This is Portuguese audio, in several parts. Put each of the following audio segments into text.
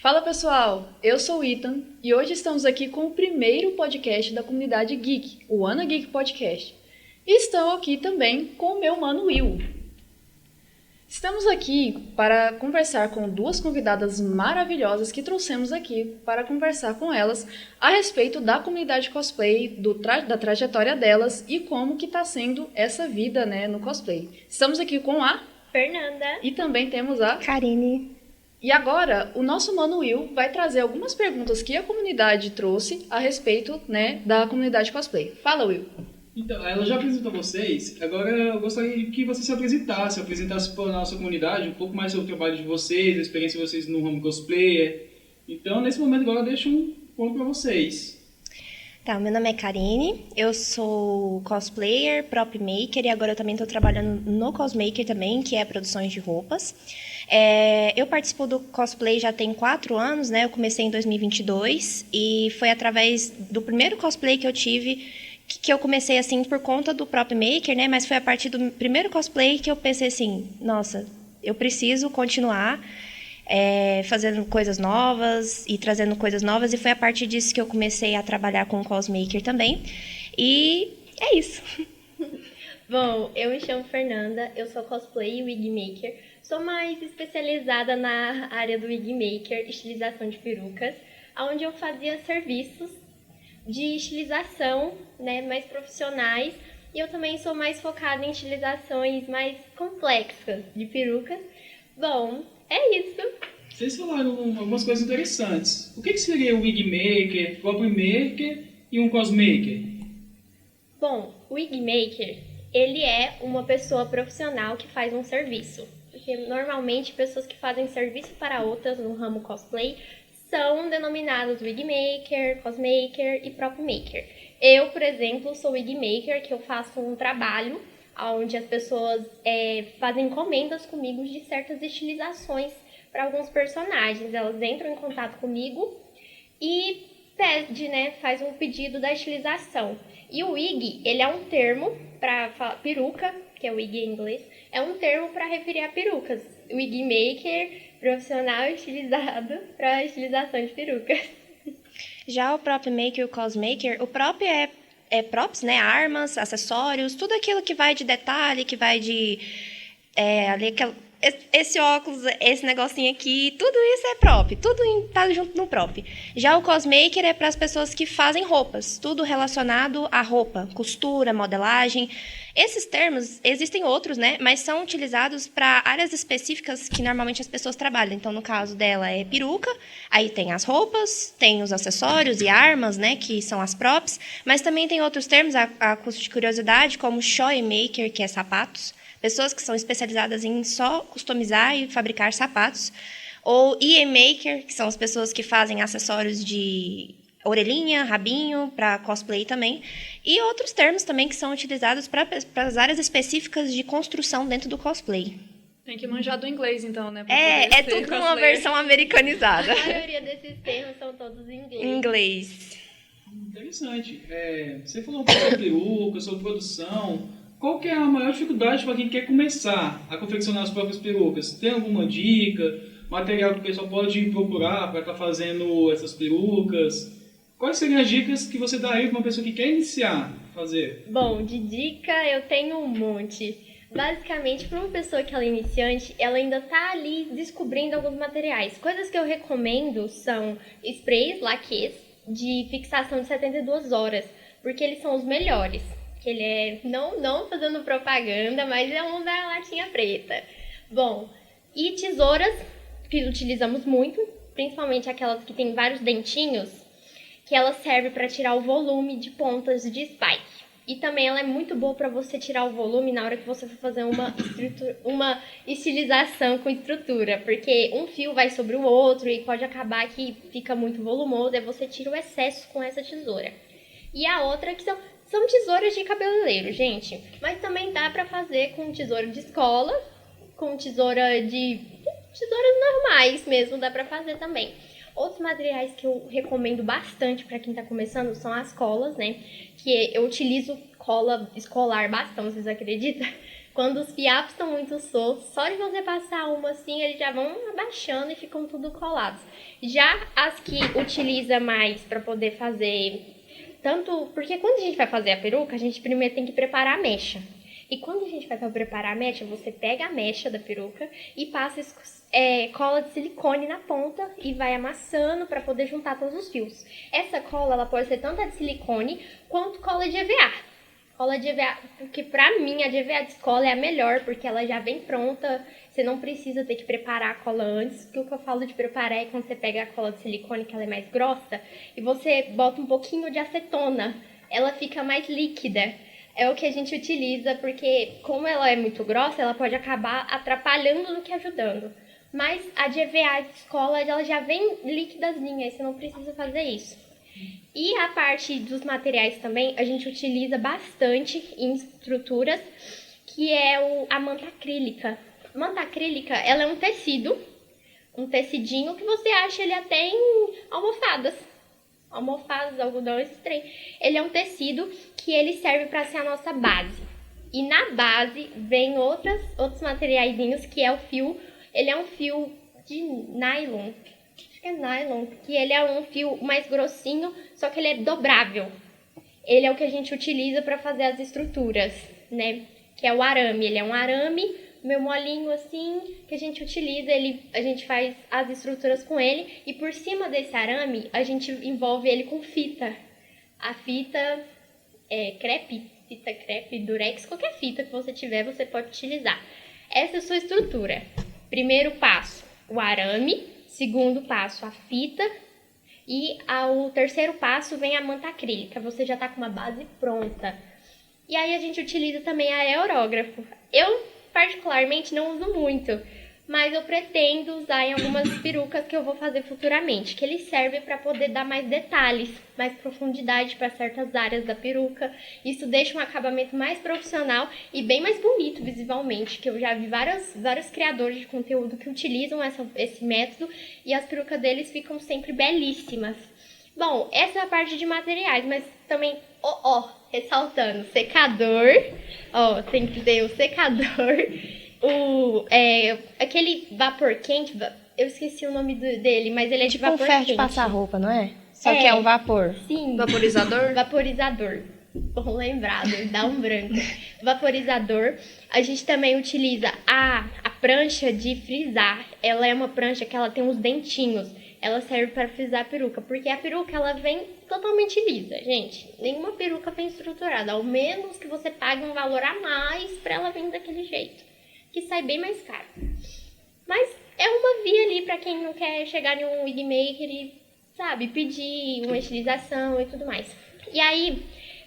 Fala pessoal, eu sou o Ethan e hoje estamos aqui com o primeiro podcast da comunidade Geek, o Ana Geek Podcast. E estou aqui também com o meu mano Will. Estamos aqui para conversar com duas convidadas maravilhosas que trouxemos aqui para conversar com elas a respeito da comunidade cosplay, da trajetória delas e como que está sendo essa vida, no cosplay. Estamos aqui com a Fernanda e também temos a Karine. E agora, o nosso mano Will vai trazer algumas perguntas que a comunidade trouxe a respeito, da comunidade cosplay. Fala, Will. Então, ela já apresentou vocês, agora eu gostaria que você se apresentasse para a nossa comunidade um pouco mais sobre o trabalho de vocês, a experiência de vocês no ramo cosplayer. Então, nesse momento agora, eu deixo um ponto para vocês. Tá, meu nome é Karine, eu sou cosplayer, prop maker e agora eu também estou trabalhando no Cosmaker também, que é produções de roupas. Eu participo do cosplay já tem 4 anos, né? Eu comecei em 2022 e foi através do primeiro cosplay que eu tive que eu comecei assim por conta do prop maker, né? Mas foi a partir do primeiro cosplay que eu pensei assim, nossa, eu preciso continuar fazendo coisas novas e trazendo coisas novas, e foi a partir disso que eu comecei a trabalhar com o Cosmaker também. E é isso. Bom, eu me chamo Fernanda, eu sou cosplay e wig maker. Sou mais especializada na área do wig maker, estilização de perucas, onde eu fazia serviços de estilização, mais profissionais. E eu também sou mais focada em estilizações mais complexas de perucas. Bom, é isso. Vocês falaram algumas coisas interessantes. O que seria o wig maker, prop maker e um cosmaker? Bom, o wig maker, ele é uma pessoa profissional que faz um serviço. Porque normalmente pessoas que fazem serviço para outras no ramo cosplay são denominados wig maker, cosmaker e prop maker. Eu, por exemplo, sou wig maker, que eu faço um trabalho onde as pessoas fazem encomendas comigo de certas estilizações para alguns personagens. Elas entram em contato comigo e faz um pedido da estilização. E o wig, ele é um termo para peruca, que é wig em inglês, é um termo para referir a perucas. Wig maker, profissional estilizado para estilização de perucas. Já o prop maker e o cosmaker, o prop é props, né? Armas, acessórios, tudo aquilo que vai de detalhe, que vai de esse óculos, esse negocinho aqui, tudo isso é prop, tudo tá junto no prop. Já o cosmaker é para as pessoas que fazem roupas, tudo relacionado à roupa, costura, modelagem. Esses termos, existem outros, né, mas são utilizados para áreas específicas que normalmente as pessoas trabalham. Então, no caso dela é peruca, aí tem as roupas, tem os acessórios e armas, né, que são as props, mas também tem outros termos, a custo de curiosidade, como shoe maker, que é sapatos, pessoas que são especializadas em só customizar e fabricar sapatos, ou ear maker, que são as pessoas que fazem acessórios de orelhinha, rabinho, para cosplay também, e outros termos também que são utilizados para as áreas específicas de construção dentro do cosplay. Tem que manjar do inglês, então, né? É tudo uma versão americanizada. A maioria desses termos são todos em inglês. Inglês. Interessante. Você falou um pouco sobre peruca, sobre produção. Qual que é a maior dificuldade para quem quer começar a confeccionar as próprias perucas? Tem alguma dica? Material que o pessoal pode procurar para estar fazendo essas perucas? Quais seriam as dicas que você daria para uma pessoa que quer iniciar a fazer? Bom, de dica eu tenho um monte. Basicamente, para uma pessoa que ela é iniciante, ela ainda está ali descobrindo alguns materiais. Coisas que eu recomendo são sprays, laques, de fixação de 72 horas, porque eles são os melhores. Que ele é, não fazendo propaganda, mas é um da latinha preta. Bom, e tesouras, que utilizamos muito, principalmente aquelas que tem vários dentinhos, que ela serve para tirar o volume de pontas de spike. E também ela é muito boa para você tirar o volume na hora que você for fazer uma estilização com estrutura, porque um fio vai sobre o outro e pode acabar que fica muito volumoso, aí você tira o excesso com essa tesoura. E a outra que são tesouras de cabeleireiro, gente, mas também dá para fazer com tesoura de escola, com tesouras normais mesmo, dá para fazer também. Outros materiais que eu recomendo bastante para quem está começando são as colas, né? Que eu utilizo cola escolar bastante, vocês acreditam? Quando os fiapos estão muito soltos, só de você passar uma assim, eles já vão abaixando e ficam tudo colados. Já as que utiliza mais para poder fazer tanto... Porque quando a gente vai fazer a peruca, a gente primeiro tem que preparar a mecha. E quando a gente vai preparar a mecha, você pega a mecha da peruca e passa cola de silicone na ponta e vai amassando para poder juntar todos os fios. Essa cola, ela pode ser tanto a de silicone quanto cola de EVA. Cola de EVA, porque pra mim a de EVA de escola é a melhor, porque ela já vem pronta, você não precisa ter que preparar a cola antes, porque o que eu falo de preparar é quando você pega a cola de silicone, que ela é mais grossa, e você bota um pouquinho de acetona, ela fica mais líquida. É o que a gente utiliza, porque como ela é muito grossa, ela pode acabar atrapalhando do que ajudando. Mas a de EVA de escola, ela já vem líquidazinha, você não precisa fazer isso. E a parte dos materiais também, a gente utiliza bastante em estruturas, que é a manta acrílica. Manta acrílica, ela é um tecido, um tecidinho que você acha ele até em almofadas, algodão, esse trem. Ele é um tecido que ele serve para ser a nossa base. E na base vem outros materiaizinhos, que é o fio, ele é um fio de nylon. É nylon, que ele é um fio mais grossinho, só que ele é dobrável. Ele é o que a gente utiliza para fazer as estruturas, né? Que é o arame. Ele é um arame meio molinho assim, que a gente utiliza, a gente faz as estruturas com ele. E por cima desse arame, a gente envolve ele com fita. A fita fita crepe, durex, qualquer fita que você tiver, você pode utilizar. Essa é a sua estrutura. Primeiro passo, o arame. Segundo passo, a fita. E ao terceiro passo vem a manta acrílica. Você já está com uma base pronta. E aí a gente utiliza também a aerógrafo. Eu, particularmente, não uso muito. Mas eu pretendo usar em algumas perucas que eu vou fazer futuramente. Que ele serve para poder dar mais detalhes, mais profundidade para certas áreas da peruca. Isso deixa um acabamento mais profissional e bem mais bonito visualmente. Que eu já vi vários criadores de conteúdo que utilizam esse método. E as perucas deles ficam sempre belíssimas. Bom, essa é a parte de materiais, mas também, ressaltando, secador. Tem que ter o secador. Aquele vapor quente, eu esqueci o nome dele, mas ele é tipo de vapor um ferro quente. de passar roupa, não é? Só que é um vapor. Sim. Vaporizador? Vaporizador. Bom lembrado, dá um branco. Vaporizador. A gente também utiliza a prancha de frisar. Ela é uma prancha que ela tem uns dentinhos. Ela serve para frisar a peruca, porque a peruca ela vem totalmente lisa, gente. Nenhuma peruca vem estruturada, ao menos que você pague um valor a mais para ela vir daquele jeito, que sai bem mais caro. Mas é uma via ali para quem não quer chegar em um wig maker e, sabe, pedir uma estilização e tudo mais. E aí,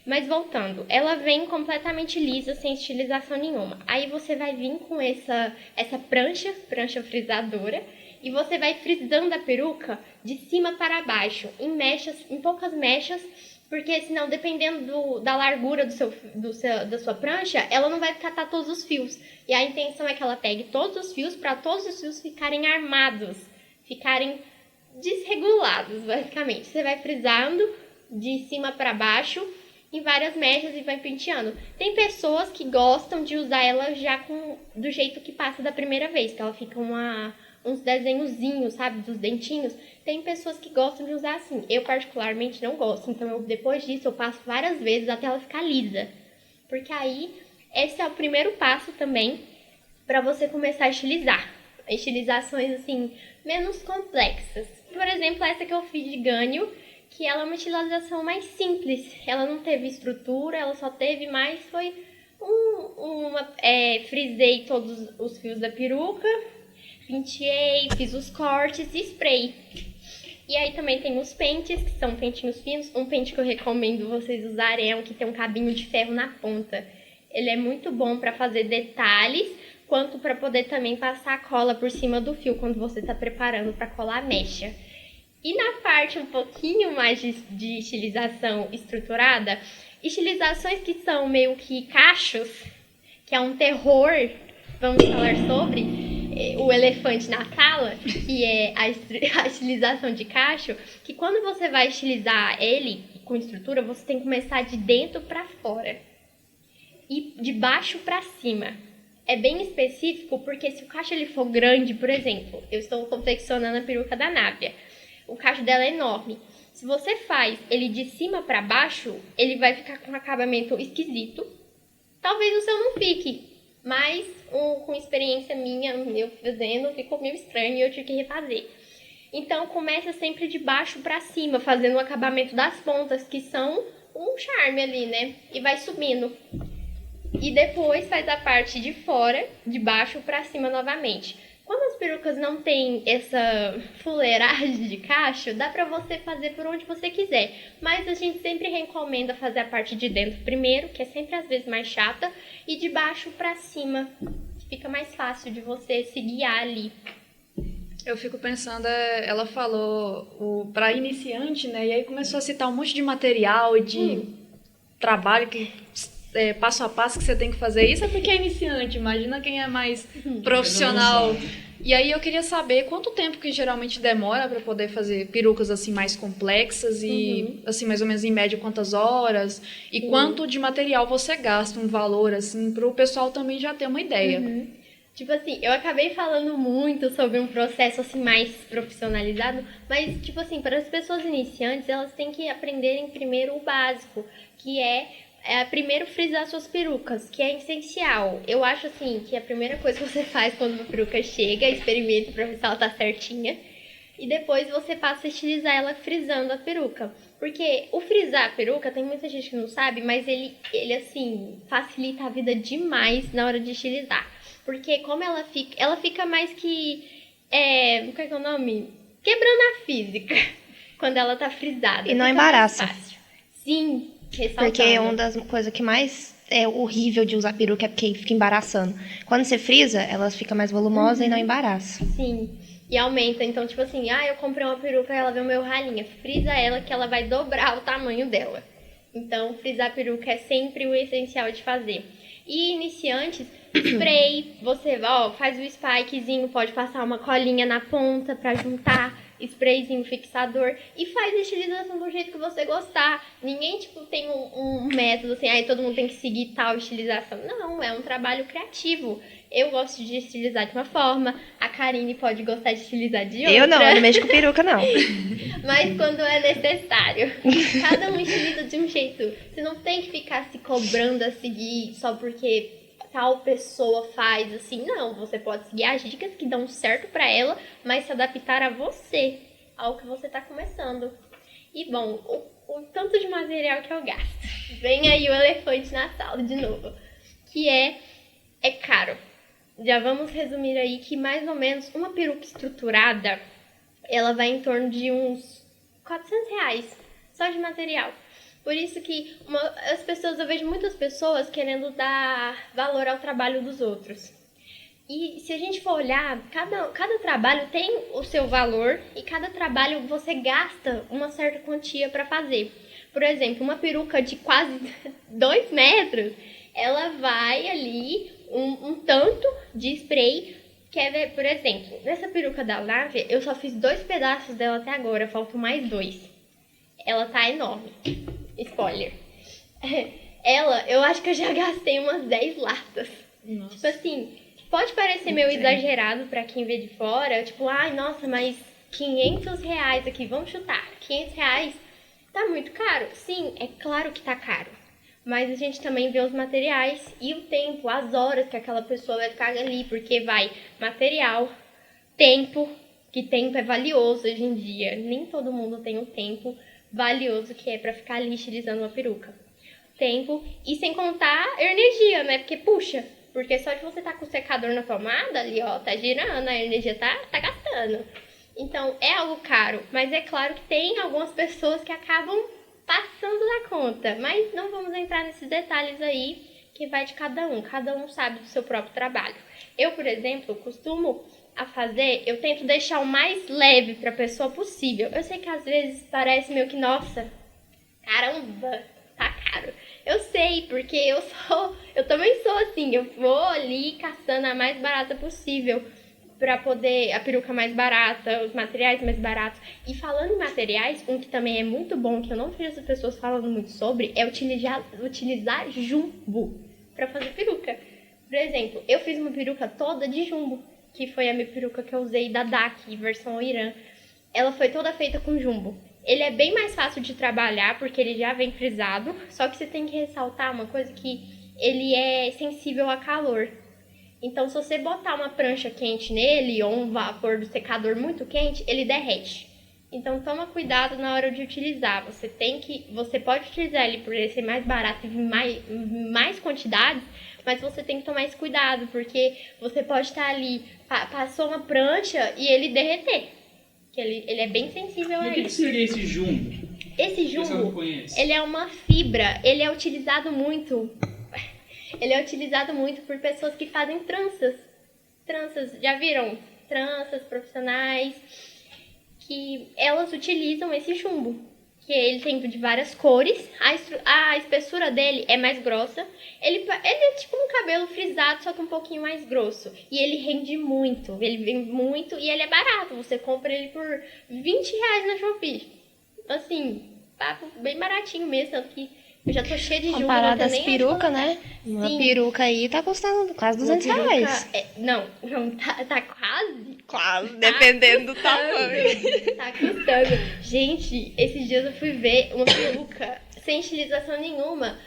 mas voltando, ela vem completamente lisa, sem estilização nenhuma. Aí você vai vir com essa prancha frisadora, e você vai frisando a peruca de cima para baixo, em poucas mechas, porque senão, dependendo da largura da sua prancha, ela não vai catar todos os fios. E a intenção é que ela pegue todos os fios, para todos os fios ficarem armados, ficarem desregulados, basicamente. Você vai frisando de cima para baixo, em várias mechas, e vai penteando. Tem pessoas que gostam de usar ela já do jeito que passa da primeira vez, que ela fica uns desenhozinhos, sabe, dos dentinhos. Tem pessoas que gostam de usar assim. Eu, particularmente, não gosto. Então, depois disso, eu passo várias vezes até ela ficar lisa. Porque aí, esse é o primeiro passo também para você começar a estilizar. Estilizações, assim, menos complexas. Por exemplo, essa que eu fiz de ganho, que ela é uma estilização mais simples. Ela não teve estrutura, ela só teve mais, frisei todos os fios da peruca, penteei, fiz os cortes e spray. E aí também tem os pentes, que são pentinhos finos. Um pente que eu recomendo vocês usarem é um que tem um cabinho de ferro na ponta. Ele é muito bom para fazer detalhes, quanto para poder também passar a cola por cima do fio quando você está preparando para colar a mecha. E na parte um pouquinho mais de estilização estruturada, estilizações que são meio que cachos, que é um terror, vamos falar sobre o elefante na sala, que é a estilização de cacho, que quando você vai estilizar ele com estrutura, você tem que começar de dentro para fora e de baixo para cima. é bem específico, porque se o cacho ele for grande, por exemplo, eu estou confeccionando a peruca da Návia. O cacho dela é enorme. Se você faz ele de cima para baixo, ele vai ficar com um acabamento esquisito. Talvez o seu não fique, mas com experiência minha, eu fazendo, ficou meio estranho e eu tive que refazer. Então começa sempre de baixo para cima, fazendo o acabamento das pontas, que são um charme ali, né? E vai subindo. E depois faz a parte de fora, de baixo para cima novamente. Quando as perucas não tem essa fuleiragem de cacho, dá pra você fazer por onde você quiser. Mas a gente sempre recomenda fazer a parte de dentro primeiro, que é sempre às vezes mais chata, e de baixo pra cima, que fica mais fácil de você se guiar ali. Eu fico pensando, ela falou para iniciante, né? E aí começou a citar um monte de material e de trabalho que passo a passo que você tem que fazer. Isso é porque é iniciante, imagina quem é mais profissional. E aí eu queria saber quanto tempo que geralmente demora para poder fazer perucas assim mais complexas e assim mais ou menos em média quantas horas e quanto de material você gasta, um valor assim para o pessoal também já ter uma ideia. Tipo assim, eu acabei falando muito sobre um processo assim mais profissionalizado, mas tipo assim, para as pessoas iniciantes, elas têm que aprenderem primeiro o básico, que é primeiro frisar suas perucas, que é essencial. Eu acho assim que a primeira coisa que você faz quando uma peruca chega, experimenta pra ver se ela tá certinha. E depois você passa a estilizar ela frisando a peruca. Porque o frisar a peruca, tem muita gente que não sabe, mas ele assim, facilita a vida demais na hora de estilizar. Porque como ela fica mais que... qual é o nome? Quebrando a física. Quando ela tá frisada. E não embaraça. Sim, ressaltando. Porque uma das coisas que mais é horrível de usar peruca é porque fica embaraçando. Quando você frisa, ela fica mais volumosa e não embaraça. Sim, e aumenta. Então, tipo assim, eu comprei uma peruca e ela veio meio ralinha. Frisa ela que ela vai dobrar o tamanho dela. Então, frisar a peruca é sempre o essencial de fazer. E iniciantes, spray, você faz o spikezinho, pode passar uma colinha na ponta pra juntar, sprayzinho fixador e faz a estilização do jeito que você gostar. Ninguém, tem um método assim, aí todo mundo tem que seguir tal estilização. Não, é um trabalho criativo. Eu gosto de estilizar de uma forma, a Karine pode gostar de estilizar de outra. Eu não mexo com peruca, não. Mas quando é necessário. Cada um estiliza de um jeito. Você não tem que ficar se cobrando a seguir só porque tal pessoa faz assim. Não, você pode seguir as dicas que dão certo pra ela, mas se adaptar a você, ao que você tá começando. E bom, o tanto de material que eu gasto. Vem aí o elefante na sala de novo. Que é caro. Já vamos resumir aí que mais ou menos uma peruca estruturada, ela vai em torno de uns R$400 só de material. Por isso que eu vejo muitas pessoas querendo dar valor ao trabalho dos outros. E se a gente for olhar, cada trabalho tem o seu valor e cada trabalho você gasta uma certa quantia para fazer. Por exemplo, uma peruca de quase 2 metros, ela vai ali um tanto de spray. Quer ver, por exemplo, nessa peruca da Návia, eu só fiz 2 pedaços dela até agora, faltam mais 2. Ela tá enorme. Spoiler. Ela, eu acho que eu já gastei umas 10 latas. Nossa. Tipo assim, pode parecer meio exagerado pra quem vê de fora. Tipo, nossa, mas R$500 aqui, vamos chutar. R$500 tá muito caro? Sim, é claro que tá caro. Mas a gente também vê os materiais e o tempo, as horas que aquela pessoa vai ficar ali. Porque vai material, tempo, que tempo é valioso hoje em dia. Nem todo mundo tem o tempo valioso que é pra ficar ali estilizando uma peruca. Tempo e sem contar energia, né? Porque só de você tá com o secador na tomada ali, tá girando, a energia tá gastando. Então é algo caro, mas é claro que tem algumas pessoas que acabam passando da conta, mas não vamos entrar nesses detalhes aí, que vai de cada um sabe do seu próprio trabalho. Eu, por exemplo, costumo eu tento deixar o mais leve para a pessoa possível. Eu sei que às vezes parece meio que, nossa, caramba, tá caro. Eu sei, porque eu também sou assim, eu vou ali caçando a mais barata possível para poder a peruca mais barata, os materiais mais baratos. E falando em materiais, um que também é muito bom, que eu não vejo as pessoas falando muito sobre, é utilizar jumbo para fazer peruca. Por exemplo, eu fiz uma peruca toda de jumbo, que foi a minha peruca que eu usei da DAC, versão Irã. Ela foi toda feita com jumbo. Ele é bem mais fácil de trabalhar, porque ele já vem frisado, só que você tem que ressaltar uma coisa que ele é sensível a calor. Então, se você botar uma prancha quente nele, ou um vapor do secador muito quente, ele derrete. Então, toma cuidado na hora de utilizar. Você pode utilizar ele por ele ser mais barato e mais quantidades, mas você tem que tomar esse cuidado, porque você pode estar ali, passou uma prancha e ele derreter. Que ele é bem sensível a E o que isso. seria esse jumbo? Esse O pessoal não jumbo, conhece. ele é uma fibra, ele é utilizado muito por pessoas que fazem tranças. Tranças, já viram? Tranças profissionais, que elas utilizam esse jumbo. Que ele tem de várias cores, a espessura dele é mais grossa. Ele é tipo um cabelo frisado, só que um pouquinho mais grosso. E ele rende muito, ele vem muito e ele é barato. Você compra ele por R$20 na Shopee. Assim, papo bem baratinho mesmo, tanto que eu já tô cheia de jumbo. Comparado não às tenho nem onde perucas, colocar. né? Uma Sim. peruca aí tá custando quase Uma R$200. peruca não, tá quase. Quase, dependendo do tamanho. Tá custando. Gente, esses dias eu fui ver uma peruca sem estilização nenhuma.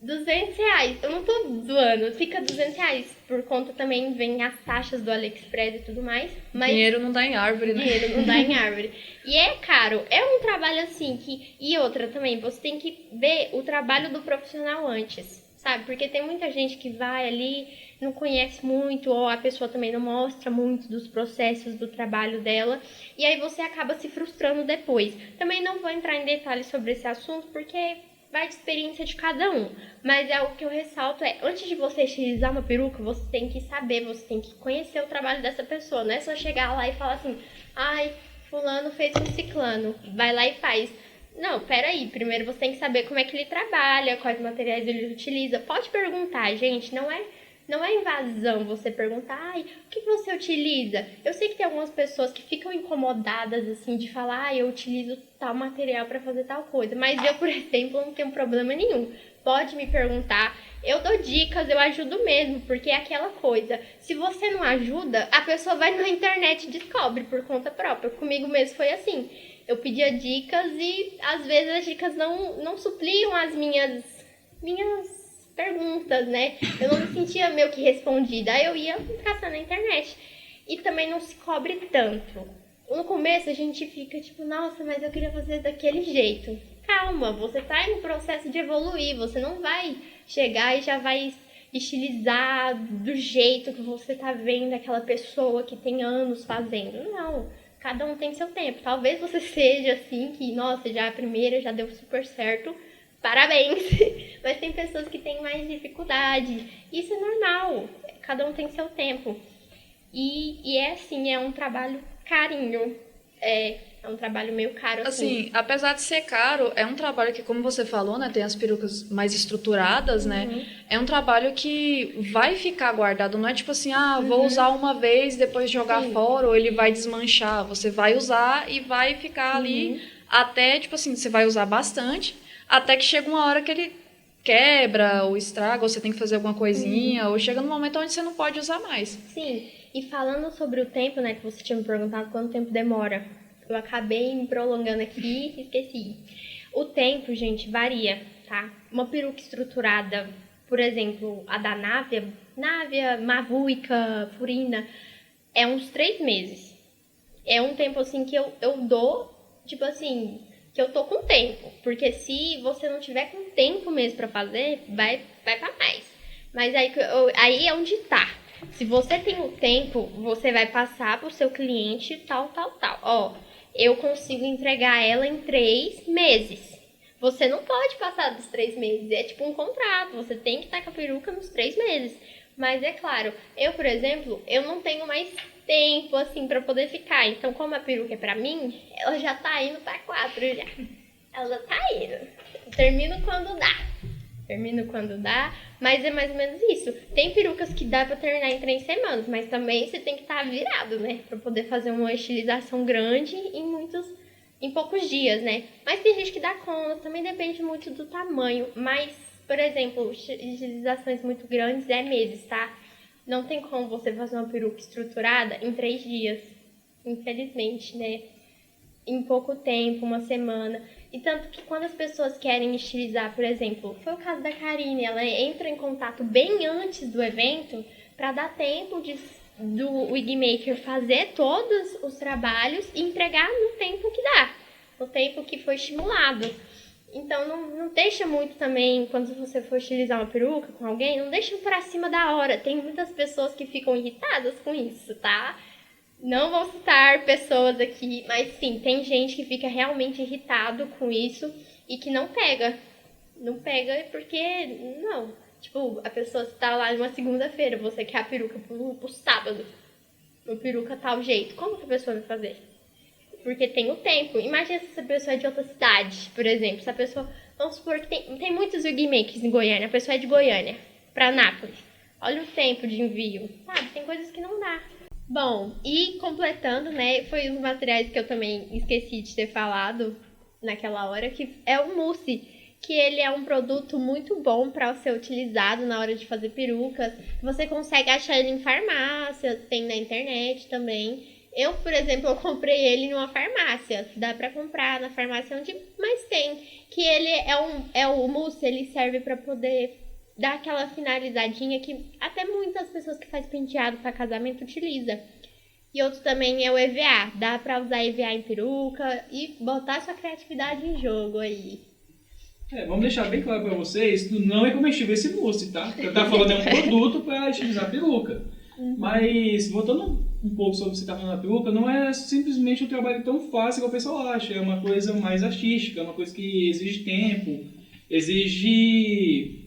R$200. Eu não tô zoando. Fica R$200. Por conta também vem as taxas do AliExpress e tudo mais. Mas Dinheiro não dá em árvore, né? dinheiro não dá em árvore. E é caro. É um trabalho assim que... E outra também, você tem que ver o trabalho do profissional antes, sabe? Porque tem muita gente que vai ali, não conhece muito, ou a pessoa também não mostra muito dos processos do trabalho dela. E aí você acaba se frustrando depois. Também não vou entrar em detalhes sobre esse assunto, porque vai de experiência de cada um. Mas é o que eu ressalto antes de você estilizar uma peruca, você tem que saber, você tem que conhecer o trabalho dessa pessoa. Não é só chegar lá e falar assim, ai, fulano fez com ciclano, vai lá e faz. Não, peraí, primeiro você tem que saber como é que ele trabalha, quais materiais ele utiliza. Pode perguntar, gente, não é invasão você perguntar, ai, o que você utiliza? Eu sei que tem algumas pessoas que ficam incomodadas, assim, de falar, ai, eu utilizo tal material pra fazer tal coisa. Mas eu, por exemplo, não tenho problema nenhum. Pode me perguntar, eu dou dicas, eu ajudo mesmo, porque é aquela coisa. Se você não ajuda, a pessoa vai na internet e descobre por conta própria. Comigo mesmo foi assim. Eu pedia dicas e, às vezes, as dicas não supriam as minhas perguntas, né? Eu não me sentia meio que respondida. Aí eu ia caçar na internet. E também não se cobre tanto. No começo a gente fica tipo, nossa, mas eu queria fazer daquele jeito. Calma, você tá em processo de evoluir. Você não vai chegar e já vai estilizar do jeito que você tá vendo aquela pessoa que tem anos fazendo. Não. Cada um tem seu tempo. Talvez você seja assim, que, nossa, já a primeira já deu super certo. Parabéns! Mas tem pessoas que têm mais dificuldade. Isso é normal. Cada um tem seu tempo. E é assim, é um trabalho carinho. É um trabalho meio caro, assim. Assim, apesar de ser caro, é um trabalho que, como você falou, né, tem as perucas mais estruturadas, né? É um trabalho que vai ficar guardado. Não é tipo assim, vou usar uma vez, depois jogar Sim. fora, ou ele vai desmanchar. Você vai usar e vai ficar ali até, tipo assim, você vai usar bastante, até que chega uma hora que ele quebra ou estraga, ou você tem que fazer alguma coisinha, ou chega num momento onde você não pode usar mais. Sim, e falando sobre o tempo, né, que você tinha me perguntado quanto tempo demora. Eu acabei me prolongando aqui e esqueci. O tempo, gente, varia, tá? Uma peruca estruturada, por exemplo, a da Návia, Mavuica, Furina, é uns 3 meses. É um tempo, assim, que eu dou, tipo assim, que eu tô com tempo. Porque se você não tiver com tempo mesmo pra fazer, vai pra mais. Mas aí é onde tá. Se você tem o tempo, você vai passar pro seu cliente tal. Ó, eu consigo entregar ela em 3 meses. Você não pode passar dos 3 meses. É tipo um contrato. Você tem que estar com a peruca nos 3 meses. Mas é claro, eu, por exemplo, eu não tenho mais tempo, assim, pra poder ficar. Então, como a peruca é pra mim, ela já tá indo pra 4 já. Ela já tá indo. Termino quando dá, mas é mais ou menos isso. Tem perucas que dá pra terminar em 3 semanas, mas também você tem que estar virado, né? Pra poder fazer uma estilização grande em poucos dias, né? Mas tem gente que dá conta, também depende muito do tamanho. Mas, por exemplo, estilizações muito grandes é meses, tá? Não tem como você fazer uma peruca estruturada em 3 dias, infelizmente, né? Em pouco tempo, uma semana. E tanto que quando as pessoas querem estilizar, por exemplo, foi o caso da Karine, ela entra em contato bem antes do evento para dar tempo do wigmaker fazer todos os trabalhos e entregar no tempo que dá, no tempo que foi estimulado. Então não deixa muito também, quando você for estilizar uma peruca com alguém, não deixa por acima da hora. Tem muitas pessoas que ficam irritadas com isso, tá? Não vou citar pessoas aqui, mas sim, tem gente que fica realmente irritado com isso e que não pega. Não pega porque, não. Tipo, a pessoa está lá numa segunda-feira, você quer a peruca pro sábado. Uma peruca tal jeito. Como que a pessoa vai fazer? Porque tem o tempo. Imagina se essa pessoa é de outra cidade, por exemplo. Se a pessoa, vamos supor que tem muitos wigmakers em Goiânia. A pessoa é de Goiânia para Anápolis. Olha o tempo de envio. Sabe, tem coisas que não dá. Bom, e completando, né, foi um dos materiais que eu também esqueci de ter falado naquela hora, que é o mousse, que ele é um produto muito bom para ser utilizado na hora de fazer perucas. Você consegue achar ele em farmácia, tem na internet também. Eu, por exemplo, eu comprei ele numa farmácia. Dá para comprar na farmácia onde mais tem. Que ele o mousse, ele serve para poder dar aquela finalizadinha que até muitas pessoas que fazem penteado para casamento utilizam. E outro também é o EVA. Dá para usar EVA em peruca e botar sua criatividade em jogo aí. Vamos deixar bem claro para vocês, não é comestível esse mousse, tá? Porque eu tava falando é um produto para estilizar a peruca. Mas, voltando um pouco sobre o que você está falando da peruca, não é simplesmente um trabalho tão fácil que o pessoal acha. É uma coisa mais artística, é uma coisa que exige tempo, exige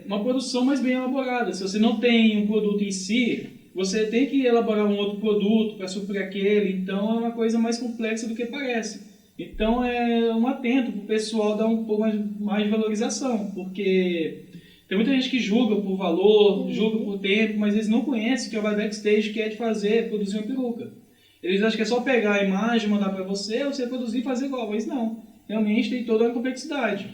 uma produção mais bem elaborada. Se você não tem um produto em si, você tem que elaborar um outro produto para suprir aquele. Então, é uma coisa mais complexa do que parece. Então, é um atento para o pessoal dar um pouco mais de valorização, porque tem muita gente que julga por valor, julga por tempo, mas eles não conhecem o trabalho backstage que é de produzir uma peruca. Eles acham que é só pegar a imagem, mandar para você produzir e fazer igual, mas não. Realmente tem toda uma complexidade.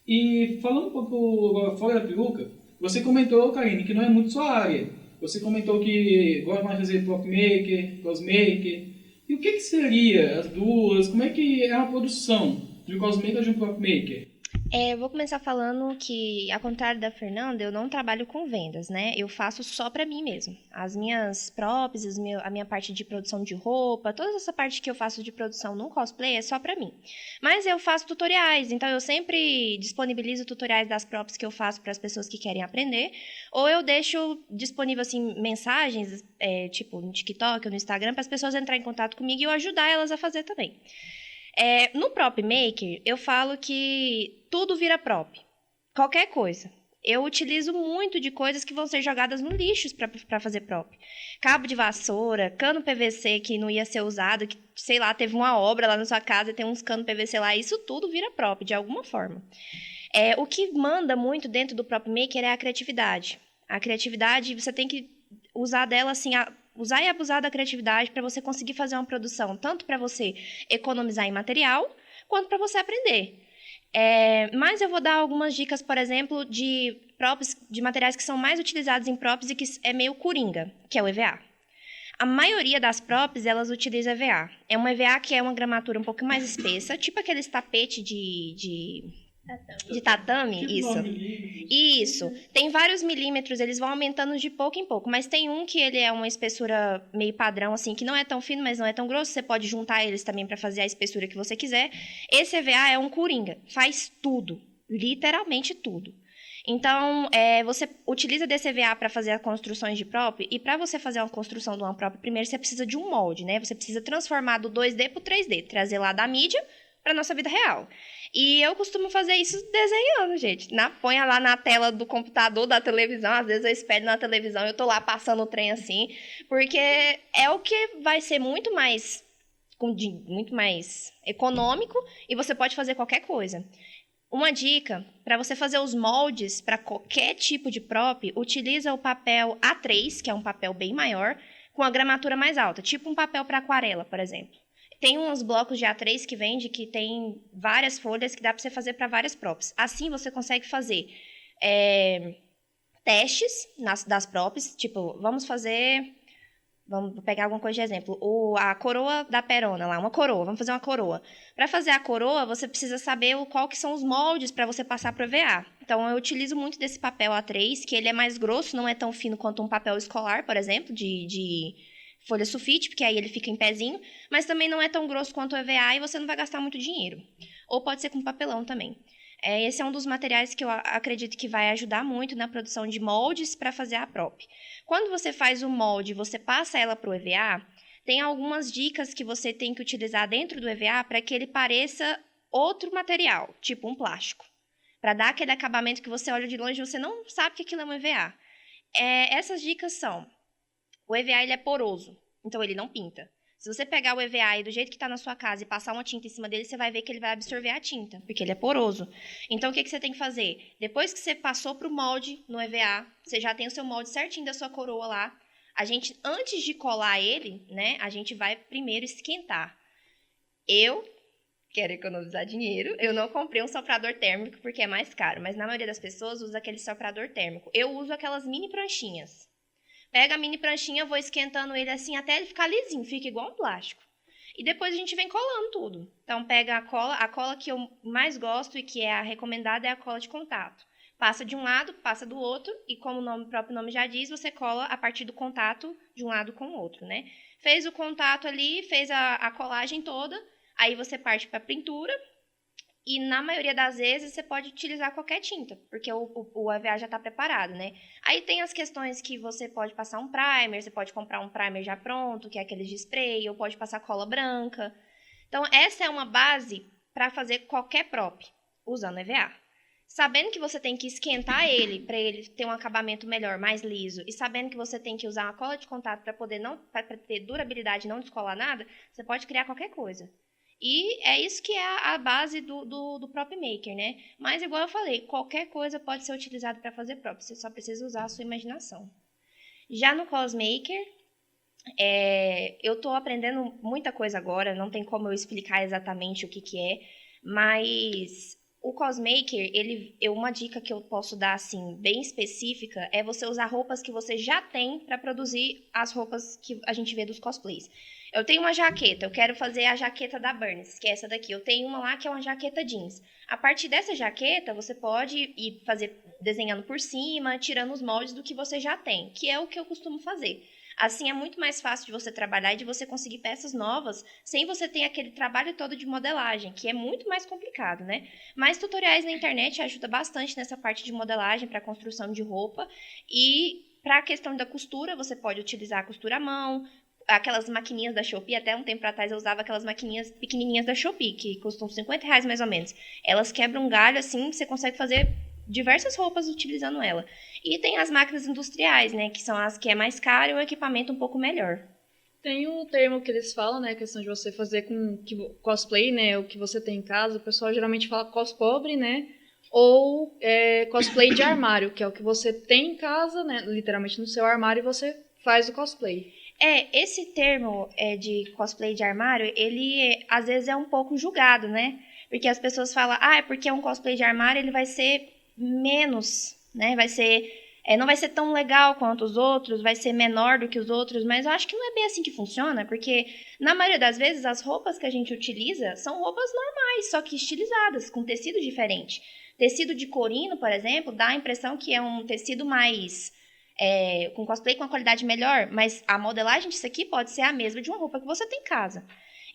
E falando um pouco agora fora da peruca, você comentou, Karine, que não é muito sua área. Você comentou que gosta mais de fazer prop maker, cosmaker. E o que seria as duas? Como é que é a produção de um cosmaker ou de um prop maker? Eu vou começar falando que, ao contrário da Fernanda, eu não trabalho com vendas, né? Eu faço só pra mim mesmo. As minhas props, a minha parte de produção de roupa, toda essa parte que eu faço de produção no cosplay é só pra mim. Mas eu faço tutoriais, então eu sempre disponibilizo tutoriais das props que eu faço para as pessoas que querem aprender, ou eu deixo disponível, assim, mensagens, tipo no TikTok ou no Instagram, para as pessoas entrarem em contato comigo e eu ajudar elas a fazer também. No Prop Maker, eu falo que tudo vira prop. Qualquer coisa. Eu utilizo muito de coisas que vão ser jogadas no lixo para fazer prop. Cabo de vassoura, cano PVC que não ia ser usado, que, sei lá, teve uma obra lá na sua casa e tem uns canos PVC lá. Isso tudo vira prop, de alguma forma. O que manda muito dentro do Prop Maker é a criatividade. A criatividade, você tem que usar dela assim... Usar e abusar da criatividade para você conseguir fazer uma produção, tanto para você economizar em material, quanto para você aprender. Mas eu vou dar algumas dicas, por exemplo, de props, de materiais que são mais utilizados em props e que é meio coringa, que é o EVA. A maioria das props, elas utilizam EVA. É um EVA que é uma gramatura um pouco mais espessa, tipo aqueles tapetes de tatame, Tipo isso. 9 milímetros. Isso. Tem vários milímetros, eles vão aumentando de pouco em pouco, mas tem um que ele é uma espessura meio padrão, assim, que não é tão fino, mas não é tão grosso, você pode juntar eles também para fazer a espessura que você quiser. Esse EVA é um coringa, faz tudo, literalmente tudo. Então, você utiliza desse EVA para fazer as construções de prop, e para você fazer uma construção de uma prop, primeiro você precisa de um molde, né? Você precisa transformar do 2D pro 3D, trazer lá da mídia para nossa vida real. E eu costumo fazer isso desenhando, gente. Põe lá na tela do computador, da televisão. Às vezes eu espelho na televisão e eu tô lá passando o trem assim. Porque é o que vai ser muito mais econômico e você pode fazer qualquer coisa. Uma dica, para você fazer os moldes para qualquer tipo de prop, utiliza o papel A3, que é um papel bem maior, com a gramatura mais alta. Tipo um papel para aquarela, por exemplo. Tem uns blocos de A3 que vende que tem várias folhas que dá para você fazer para várias props. Assim você consegue fazer testes das props, tipo, vamos pegar alguma coisa de exemplo. A coroa da Perona lá, uma coroa. Vamos fazer uma coroa. Para fazer a coroa, você precisa saber qual que são os moldes para você passar para o EVA. Então, eu utilizo muito desse papel A3, que ele é mais grosso, não é tão fino quanto um papel escolar, por exemplo, de folha sulfite, porque aí ele fica em pezinho, mas também não é tão grosso quanto o EVA e você não vai gastar muito dinheiro. Ou pode ser com papelão também. Esse é um dos materiais que eu acredito que vai ajudar muito na produção de moldes para fazer a prop. Quando você faz o molde e você passa ela para o EVA, tem algumas dicas que você tem que utilizar dentro do EVA para que ele pareça outro material, tipo um plástico. Para dar aquele acabamento que você olha de longe e você não sabe que aquilo é um EVA. Essas dicas são: o EVA ele é poroso, então ele não pinta. Se você pegar o EVA e do jeito que está na sua casa e passar uma tinta em cima dele, você vai ver que ele vai absorver a tinta, porque ele é poroso. Então, o que você tem que fazer? Depois que você passou para o molde no EVA, você já tem o seu molde certinho da sua coroa lá. Antes de colar ele, né, a gente vai primeiro esquentar. Eu quero economizar dinheiro. Eu não comprei um soprador térmico porque é mais caro, mas na maioria das pessoas usa aquele soprador térmico. Eu uso aquelas mini pranchinhas. Pega a mini pranchinha, vou esquentando ele assim até ele ficar lisinho, fica igual um plástico. E depois a gente vem colando tudo. Então, pega a cola que eu mais gosto e que é a recomendada é a cola de contato. Passa de um lado, passa do outro, e como o próprio nome já diz, você cola a partir do contato de um lado com o outro, né? Fez o contato ali, fez a colagem toda, aí você parte para a pintura. E na maioria das vezes você pode utilizar qualquer tinta, porque o EVA já está preparado, né? Aí tem as questões que você pode passar um primer, você pode comprar um primer já pronto, que é aquele de spray, ou pode passar cola branca. Então, essa é uma base para fazer qualquer prop, usando EVA. Sabendo que você tem que esquentar ele, para ele ter um acabamento melhor, mais liso, e sabendo que você tem que usar uma cola de contato para ter durabilidade e não descolar nada, você pode criar qualquer coisa. E é isso que é a base do Prop Maker, né? Mas, igual eu falei, qualquer coisa pode ser utilizada para fazer prop. Você só precisa usar a sua imaginação. Já no Cosmaker, eu estou aprendendo muita coisa agora. Não tem como eu explicar exatamente o que é. Mas o Cosmaker, uma dica que eu posso dar, assim, bem específica, é você usar roupas que você já tem para produzir as roupas que a gente vê dos cosplays. Eu tenho uma jaqueta, eu quero fazer a jaqueta da Burns, que é essa daqui. Eu tenho uma lá que é uma jaqueta jeans. A partir dessa jaqueta, você pode ir desenhando por cima, tirando os moldes do que você já tem, que é o que eu costumo fazer. Assim, é muito mais fácil de você trabalhar e de você conseguir peças novas, sem você ter aquele trabalho todo de modelagem, que é muito mais complicado, né? Mas tutoriais na internet ajudam bastante nessa parte de modelagem para construção de roupa. E para a questão da costura, você pode utilizar a costura à mão, aquelas maquininhas da Shopee. Até um tempo atrás eu usava aquelas maquininhas pequenininhas da Shopee, que custam R$50 mais ou menos. Elas quebram um galho, assim, você consegue fazer diversas roupas utilizando ela. E tem as máquinas industriais, né, que são as que é mais caro e o equipamento um pouco melhor. Tem o termo que eles falam, né, a questão de você fazer com cosplay, né, o que você tem em casa. O pessoal geralmente fala cospobre, né, ou cosplay de armário, que é o que você tem em casa, né, literalmente no seu armário, e você faz o cosplay. Esse termo de cosplay de armário, ele às vezes é um pouco julgado, né? Porque as pessoas falam, porque é um cosplay de armário, ele vai ser menos, né? Não vai ser tão legal quanto os outros, vai ser menor do que os outros, mas eu acho que não é bem assim que funciona, porque na maioria das vezes as roupas que a gente utiliza são roupas normais, só que estilizadas, com tecido diferente. Tecido de corino, por exemplo, dá a impressão que é um tecido mais... com cosplay com uma qualidade melhor, mas a modelagem disso aqui pode ser a mesma de uma roupa que você tem em casa.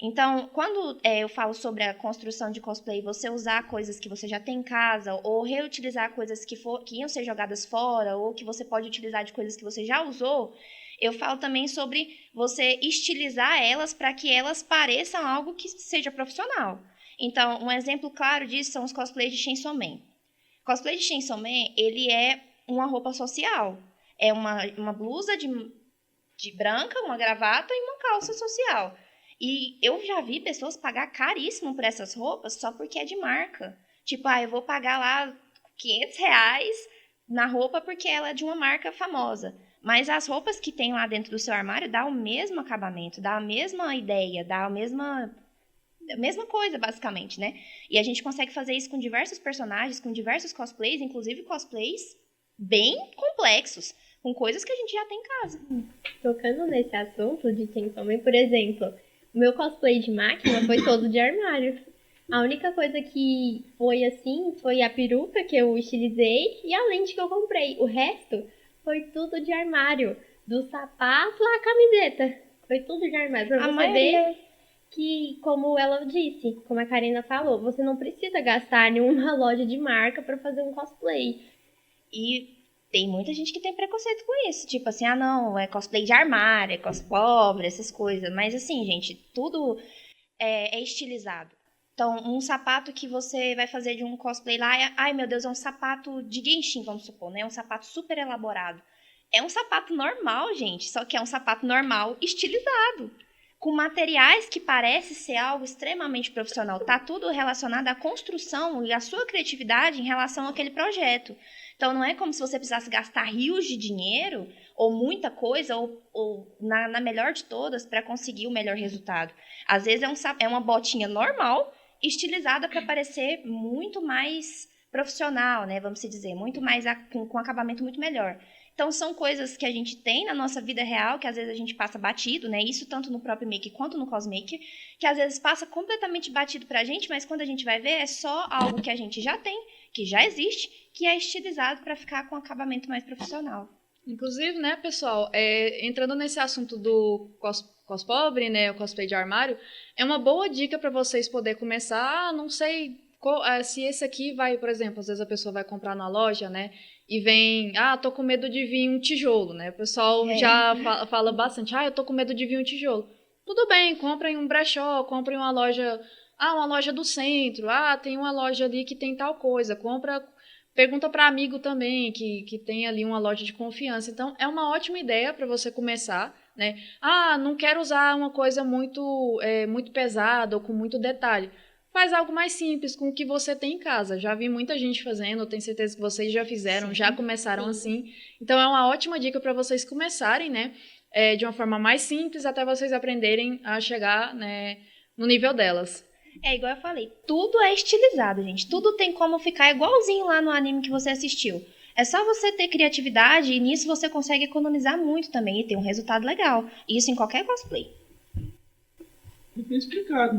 Então, quando eu falo sobre a construção de cosplay, você usar coisas que você já tem em casa, ou reutilizar coisas que iam ser jogadas fora, ou que você pode utilizar de coisas que você já usou, eu falo também sobre você estilizar elas para que elas pareçam algo que seja profissional. Então, um exemplo claro disso são os cosplays de Chainsaw Man. O cosplay de Chainsaw Man, ele é uma roupa social. É uma blusa de branca, uma gravata e uma calça social. E eu já vi pessoas pagar caríssimo por essas roupas só porque é de marca. Tipo, eu vou pagar lá R$500 na roupa porque ela é de uma marca famosa. Mas as roupas que tem lá dentro do seu armário dá o mesmo acabamento, dá a mesma ideia, dá a mesma coisa, basicamente, né? E a gente consegue fazer isso com diversos personagens, com diversos cosplays, inclusive cosplays bem complexos, com coisas que a gente já tem em casa. Tocando nesse assunto de Chainsaw Man, por exemplo, o meu cosplay de máquina foi todo de armário. A única coisa que foi assim foi a peruca que eu estilizei e a lente que eu comprei. O resto foi tudo de armário. Do sapato à camiseta. Foi tudo de armário. Pra você ver que, como ela disse, como a Karina falou, você não precisa gastar em uma loja de marca pra fazer um cosplay. E tem muita gente que tem preconceito com isso. Tipo assim, ah não, é cosplay de armário, é cosplay pobre, essas coisas. Mas assim, gente, tudo é estilizado. Então, um sapato que você vai fazer de um cosplay lá, ai meu Deus, é um sapato de Genshin, vamos supor, né? Um sapato super elaborado. É um sapato normal, gente, só que é um sapato normal estilizado, com materiais que parece ser algo extremamente profissional. Tá tudo relacionado à construção e à sua criatividade em relação àquele projeto. Então, não é como se você precisasse gastar rios de dinheiro, ou muita coisa, ou na melhor de todas, para conseguir o melhor resultado. Às vezes é uma botinha normal, estilizada para parecer muito mais profissional, né? Vamos dizer, muito mais com acabamento muito melhor. Então, são coisas que a gente tem na nossa vida real, que às vezes a gente passa batido, né? Isso tanto no próprio make quanto no cosmaker, que às vezes passa completamente batido pra gente, mas quando a gente vai ver, é só algo que a gente já tem, que já existe, que é estilizado para ficar com acabamento mais profissional. Inclusive, né, pessoal, entrando nesse assunto do cospobre, né, o cosplay de armário, é uma boa dica para vocês poderem começar, não sei se esse aqui vai, por exemplo, às vezes a pessoa vai comprar na loja, né, e vem, tô com medo de vir um tijolo, né, o pessoal já fala bastante, eu tô com medo de vir um tijolo. Tudo bem, comprem um brechó, comprem uma loja do centro, tem uma loja ali que tem tal coisa, pergunta para amigo também, que tem ali uma loja de confiança. Então, é uma ótima ideia para você começar, né? Não quero usar uma coisa muito pesada ou com muito detalhe. Faz algo mais simples com o que você tem em casa. Já vi muita gente fazendo, eu tenho certeza que vocês já fizeram, sim, já começaram assim. Então, é uma ótima dica para vocês começarem, né? De uma forma mais simples, até vocês aprenderem a chegar, né, no nível delas. É igual eu falei, tudo é estilizado, gente. Tudo tem como ficar igualzinho lá no anime que você assistiu. É só você ter criatividade e nisso você consegue economizar muito também e ter um resultado legal. Isso em qualquer cosplay. Muito bem explicado.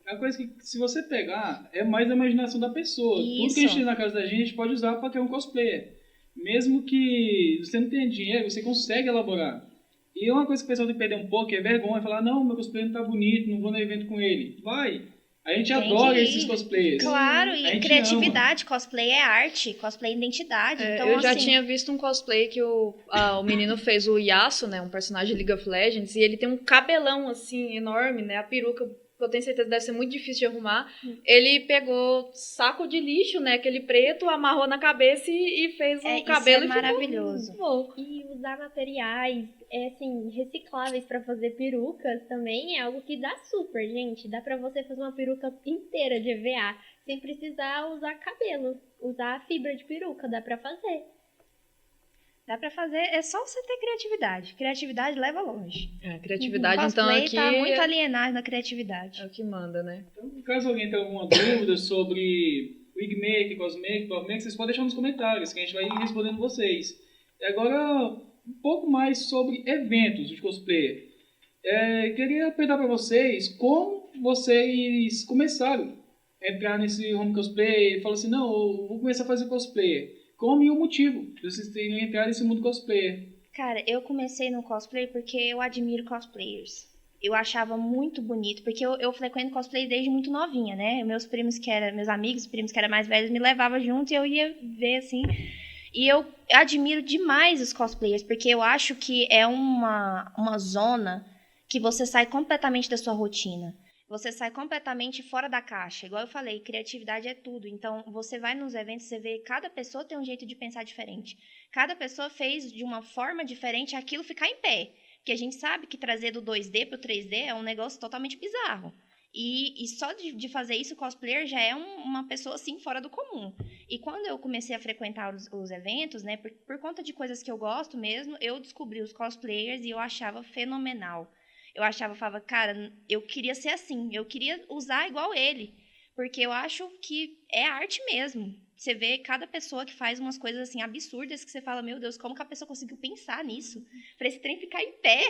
É uma coisa que, se você pegar, é mais da imaginação da pessoa. Isso. Tudo que a gente tem na casa da gente pode usar para criar um cosplayer. Mesmo que você não tenha dinheiro, você consegue elaborar. E uma coisa que o pessoal tem que perder um pouco é vergonha. Falar, não, meu cosplay não tá bonito, não vou no evento com ele. Vai! A gente adora esses cosplayers. Claro, e criatividade, cosplay é arte, cosplay é identidade. Então, eu já tinha visto um cosplay que o menino fez o Yasuo, né, um personagem de League of Legends, e ele tem um cabelão, assim, enorme, né, a peruca, que eu tenho certeza que deve ser muito difícil de arrumar. Ele pegou saco de lixo, né, aquele preto, amarrou na cabeça e fez um cabelo. Isso é maravilhoso. E usar materiais assim, recicláveis para fazer perucas também é algo que dá super, gente. Dá pra você fazer uma peruca inteira de EVA sem precisar usar cabelo, usar a fibra de peruca, dá pra fazer. Dá pra fazer, é só você ter criatividade. Criatividade leva longe. Criatividade, então, aqui tá muito alienado na criatividade. É o que manda, né? Então, caso alguém tenha alguma dúvida sobre wigmaker, cosmaker, popmaker, vocês podem deixar nos comentários, que a gente vai respondendo vocês. E agora, um pouco mais sobre eventos de cosplay. Queria perguntar para vocês como vocês começaram a entrar nesse home cosplay. Falaram assim, não, eu vou começar a fazer cosplay. Como e o motivo de vocês terem entrado nesse mundo cosplayer? Cara, eu comecei no cosplay porque eu admiro cosplayers. Eu achava muito bonito, porque eu frequento cosplay desde muito novinha, né? Meus amigos, primos que eram mais velhos, me levavam junto e eu ia ver, assim. E eu admiro demais os cosplayers, porque eu acho que é uma zona que você sai completamente da sua rotina. Você sai completamente fora da caixa. Igual eu falei, criatividade é tudo. Então, você vai nos eventos, você vê cada pessoa tem um jeito de pensar diferente. Cada pessoa fez de uma forma diferente aquilo ficar em pé. Porque a gente sabe que trazer do 2D pro 3D é um negócio totalmente bizarro. E só de fazer isso, o cosplayer já é uma pessoa, assim, fora do comum. E quando eu comecei a frequentar os eventos, né, por conta de coisas que eu gosto mesmo, eu descobri os cosplayers e eu achava fenomenal. Eu falava, cara, eu queria ser assim, eu queria usar igual ele. porque eu acho que é arte mesmo. Você vê cada pessoa que faz umas coisas assim absurdas que você fala, meu Deus, como que a pessoa conseguiu pensar nisso? Pra esse trem ficar em pé.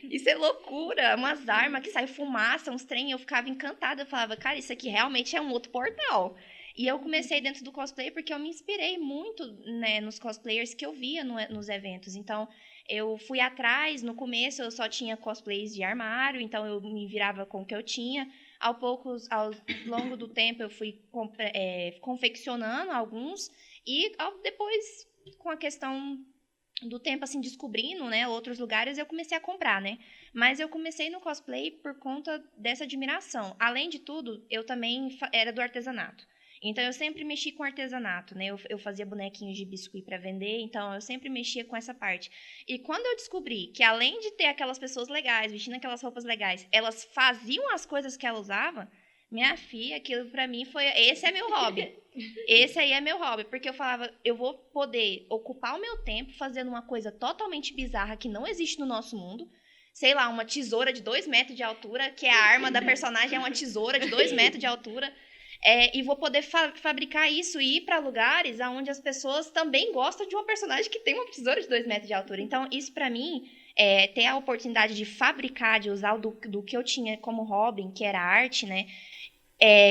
Isso é loucura. Umas armas que saem fumaça, uns trem. Eu ficava encantada. Eu falava, cara, isso aqui realmente é um outro portal. E eu comecei dentro do cosplay porque eu me inspirei muito, né, nos cosplayers que eu via nos eventos. Então, eu fui atrás. No começo, eu só tinha cosplays de armário. Então, eu me virava com o que eu tinha. Ao longo do tempo, eu fui confeccionando alguns. E depois, com a questão do tempo, assim, descobrindo, né, outros lugares, eu comecei a comprar, né? Mas eu comecei no cosplay por conta dessa admiração. Além de tudo, eu também era do artesanato. Então, eu sempre mexi com artesanato, né? Eu fazia bonequinhos de biscuit para vender, então eu sempre mexia com essa parte. E quando eu descobri que, além de ter aquelas pessoas legais, vestindo aquelas roupas legais, elas faziam as coisas que ela usava, minha filha, aquilo pra mim foi... Esse é meu hobby. Esse aí é meu hobby. Porque eu falava, eu vou poder ocupar o meu tempo fazendo uma coisa totalmente bizarra que não existe no nosso mundo. Sei lá, uma tesoura de 2 metros de altura, que é a arma da personagem, é uma tesoura de 2 metros de altura. E vou poder fabricar isso e ir para lugares onde as pessoas também gostam de uma personagem que tem uma tesoura de 2 metros de altura. Então, isso para mim, ter a oportunidade de fabricar, de usar do que eu tinha como hobby, que era arte, né?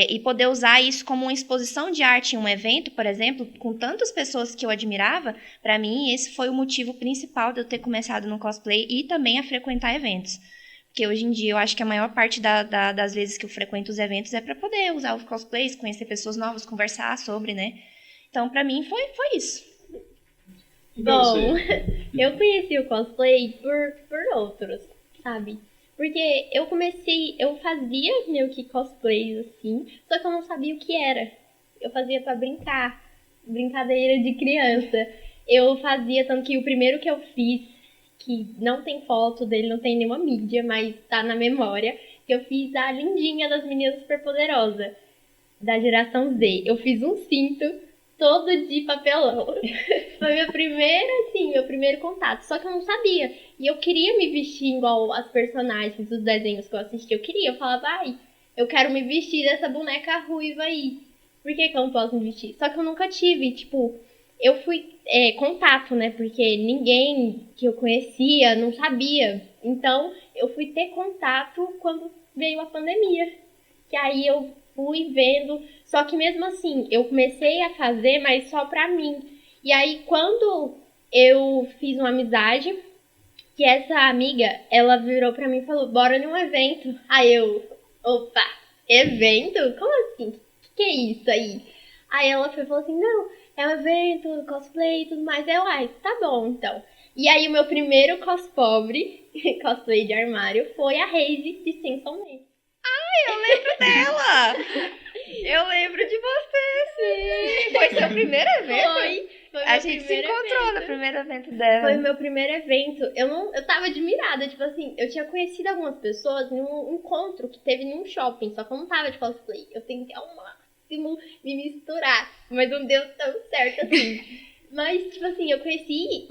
E poder usar isso como uma exposição de arte em um evento, por exemplo, com tantas pessoas que eu admirava, para mim, esse foi o motivo principal de eu ter começado no cosplay e também a frequentar eventos. Porque hoje em dia eu acho que a maior parte das vezes que eu frequento os eventos é para poder usar os cosplays, conhecer pessoas novas, conversar sobre, né? Então, pra mim, foi isso. Bom, eu conheci o cosplay por outros, sabe? Porque eu fazia meio que cosplays assim, só que eu não sabia o que era. Eu fazia pra brincar, brincadeira de criança. Eu fazia, tanto que o primeiro que eu fiz, que não tem foto dele, não tem nenhuma mídia, mas tá na memória, que eu fiz a lindinha das meninas superpoderosas, da geração Z. Eu fiz um cinto todo de papelão. Foi meu primeiro contato. Só que eu não sabia. E eu queria me vestir igual as personagens dos desenhos que eu assistia. Eu falava, eu quero me vestir dessa boneca ruiva aí. Por que eu não posso me vestir? Só que eu nunca tive, eu fui contato, né? Porque ninguém que eu conhecia não sabia. Então, eu fui ter contato quando veio a pandemia. Que aí eu fui vendo. Só que mesmo assim, eu comecei a fazer, mas só pra mim. E aí, quando eu fiz uma amizade, que essa amiga, ela virou pra mim e falou, bora num evento. Aí eu, opa, evento? Como assim? O que é isso aí? Aí ela falou assim, não, é um evento, cosplay e tudo mais. Eu, tá bom, então. E aí o meu primeiro cospobre, cosplay de armário, foi a Reise de Chainsaw Man. Eu lembro dela! Eu lembro de você, sim! Foi seu primeiro evento? Foi A gente se encontrou no primeiro evento dela. Foi meu primeiro evento. Eu tava admirada, eu tinha conhecido algumas pessoas num encontro que teve num shopping, só que eu não tava de cosplay. Eu tentei ao máximo me misturar, mas não deu tão certo assim. Mas, eu conheci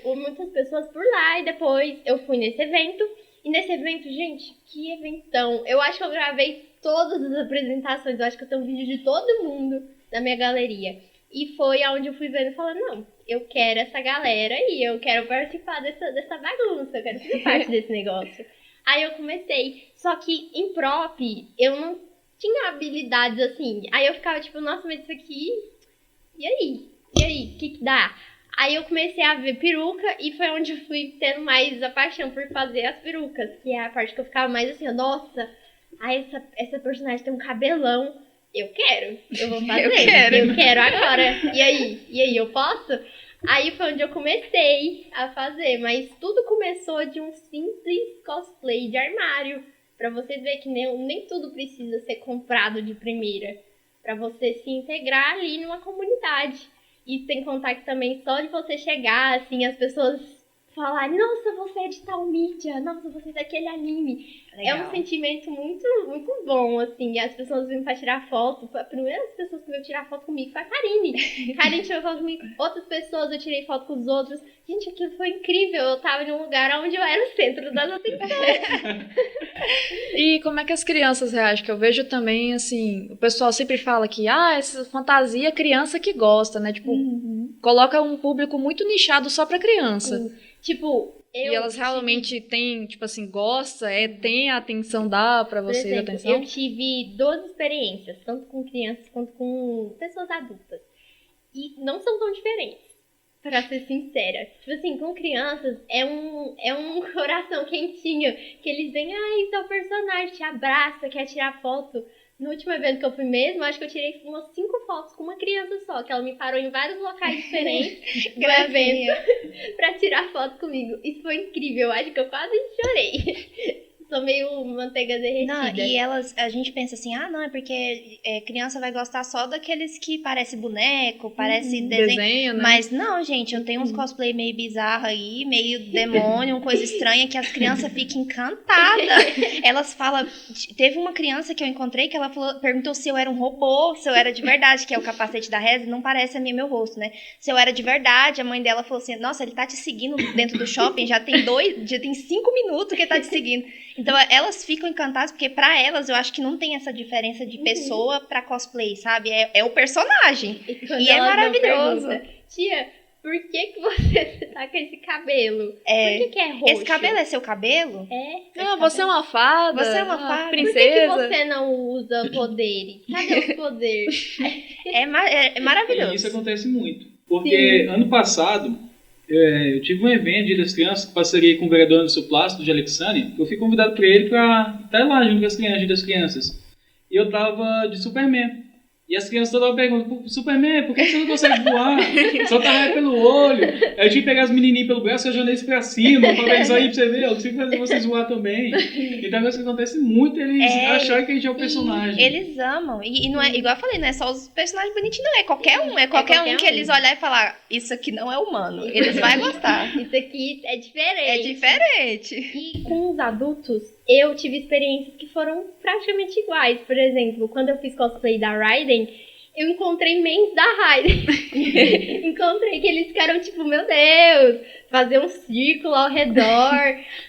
muitas pessoas por lá e depois eu fui nesse evento. E nesse evento, gente, que eventão. Eu acho que eu gravei todas as apresentações, eu acho que eu tenho um vídeo de todo mundo na minha galeria. E foi aonde eu fui vendo e falando, não, eu quero essa galera e eu quero participar dessa bagunça, eu quero fazer parte desse negócio. Aí eu comecei, só que em prop eu não tinha habilidades assim. Aí eu ficava nossa, mas isso aqui, e aí? O que dá? Aí eu comecei a ver peruca e foi onde eu fui tendo mais a paixão por fazer as perucas, que é a parte que eu ficava mais assim, nossa, essa personagem tem um cabelão, eu vou fazer, eu quero agora. E aí, eu posso? Aí foi onde eu comecei a fazer, mas tudo começou de um simples cosplay de armário, pra você ver que nem tudo precisa ser comprado de primeira, pra você se integrar ali numa comunidade. E sem contar que também só de você chegar, assim, as pessoas falar, nossa, você é de tal mídia, nossa, você é daquele anime. É um sentimento muito, muito bom, assim. E as pessoas vêm pra tirar foto. A primeira pessoas que veio tirar foto comigo foi a Karine. Karine tirou foto comigo, outras pessoas, eu tirei foto com os outros. Gente, aquilo foi incrível. Eu tava em um lugar onde eu era o centro das atenções. E como é que as crianças reagem? Que eu vejo também, assim, o pessoal sempre fala que, essa fantasia é criança que gosta, né? Tipo, coloca um público muito nichado só pra criança. Tipo, E elas realmente têm, tipo assim, tem a atenção, dá pra por vocês a exemplo, atenção? eu tive 2 experiências, tanto com crianças quanto com pessoas adultas. E não são tão diferentes, pra ser sincera. Tipo assim, com crianças é um coração quentinho, que eles vêm, seu personagem te abraça, quer tirar foto. No último evento que eu fui mesmo, acho que eu tirei umas 5 fotos com uma criança só, que ela me parou em vários locais diferentes do evento pra tirar foto comigo. Isso foi incrível, acho que eu quase chorei. Sou meio manteiga derretida. Não, e a gente pensa assim, não, é porque criança vai gostar só daqueles que parece boneco, parece Desenho, né? Mas não, gente, eu tenho uns cosplay meio bizarro aí, meio demônio, uma coisa estranha que as crianças ficam encantadas. Elas falam, teve uma criança que eu encontrei que ela perguntou se eu era um robô, se eu era de verdade, que é o capacete da Reza, não parece meu rosto, né? Se eu era de verdade, a mãe dela falou assim, nossa, ele tá te seguindo dentro do shopping, já tem 5 minutos que ele tá te seguindo. Então, elas ficam encantadas, porque pra elas, eu acho que não tem essa diferença de pessoa pra cosplay, sabe? É o personagem. E é maravilhoso. Tia, por que você tá com esse cabelo? Por que é roxo? Esse cabelo é seu cabelo? Você é uma fada. Você é uma fada. Princesa. Por que você não usa poderes? Cadê os poderes? É maravilhoso. E isso acontece muito. Porque ano passado, eu tive um evento Dia das Crianças, que parceria com o vereador Anderson Plácido de Alexandre. Eu fui convidado por ele para estar lá junto com as crianças, Dia das Crianças. E eu tava de Superman. E as crianças toda hora perguntam, Superman, por que você não consegue voar? Só tá raio pelo olho. Aí eu tive que pegar as menininhas pelo braço e eu joguei eles pra cima, pra ver isso aí pra você ver, eu consigo fazer vocês voar também. Então é uma coisa que acontece muito, eles acharem que a gente é o personagem. Eles amam. E não é, igual eu falei, não é só os personagens bonitinhos, não. É qualquer um. É qualquer um que eles olharem e falar, isso aqui não é humano. Eles vão gostar. Isso aqui é diferente. É diferente. E com os adultos, eu tive experiências que foram praticamente iguais. Por exemplo, quando eu fiz cosplay da Raiden, eu encontrei mens da Raiden. Encontrei que eles ficaram tipo, meu Deus, fazer um círculo ao redor.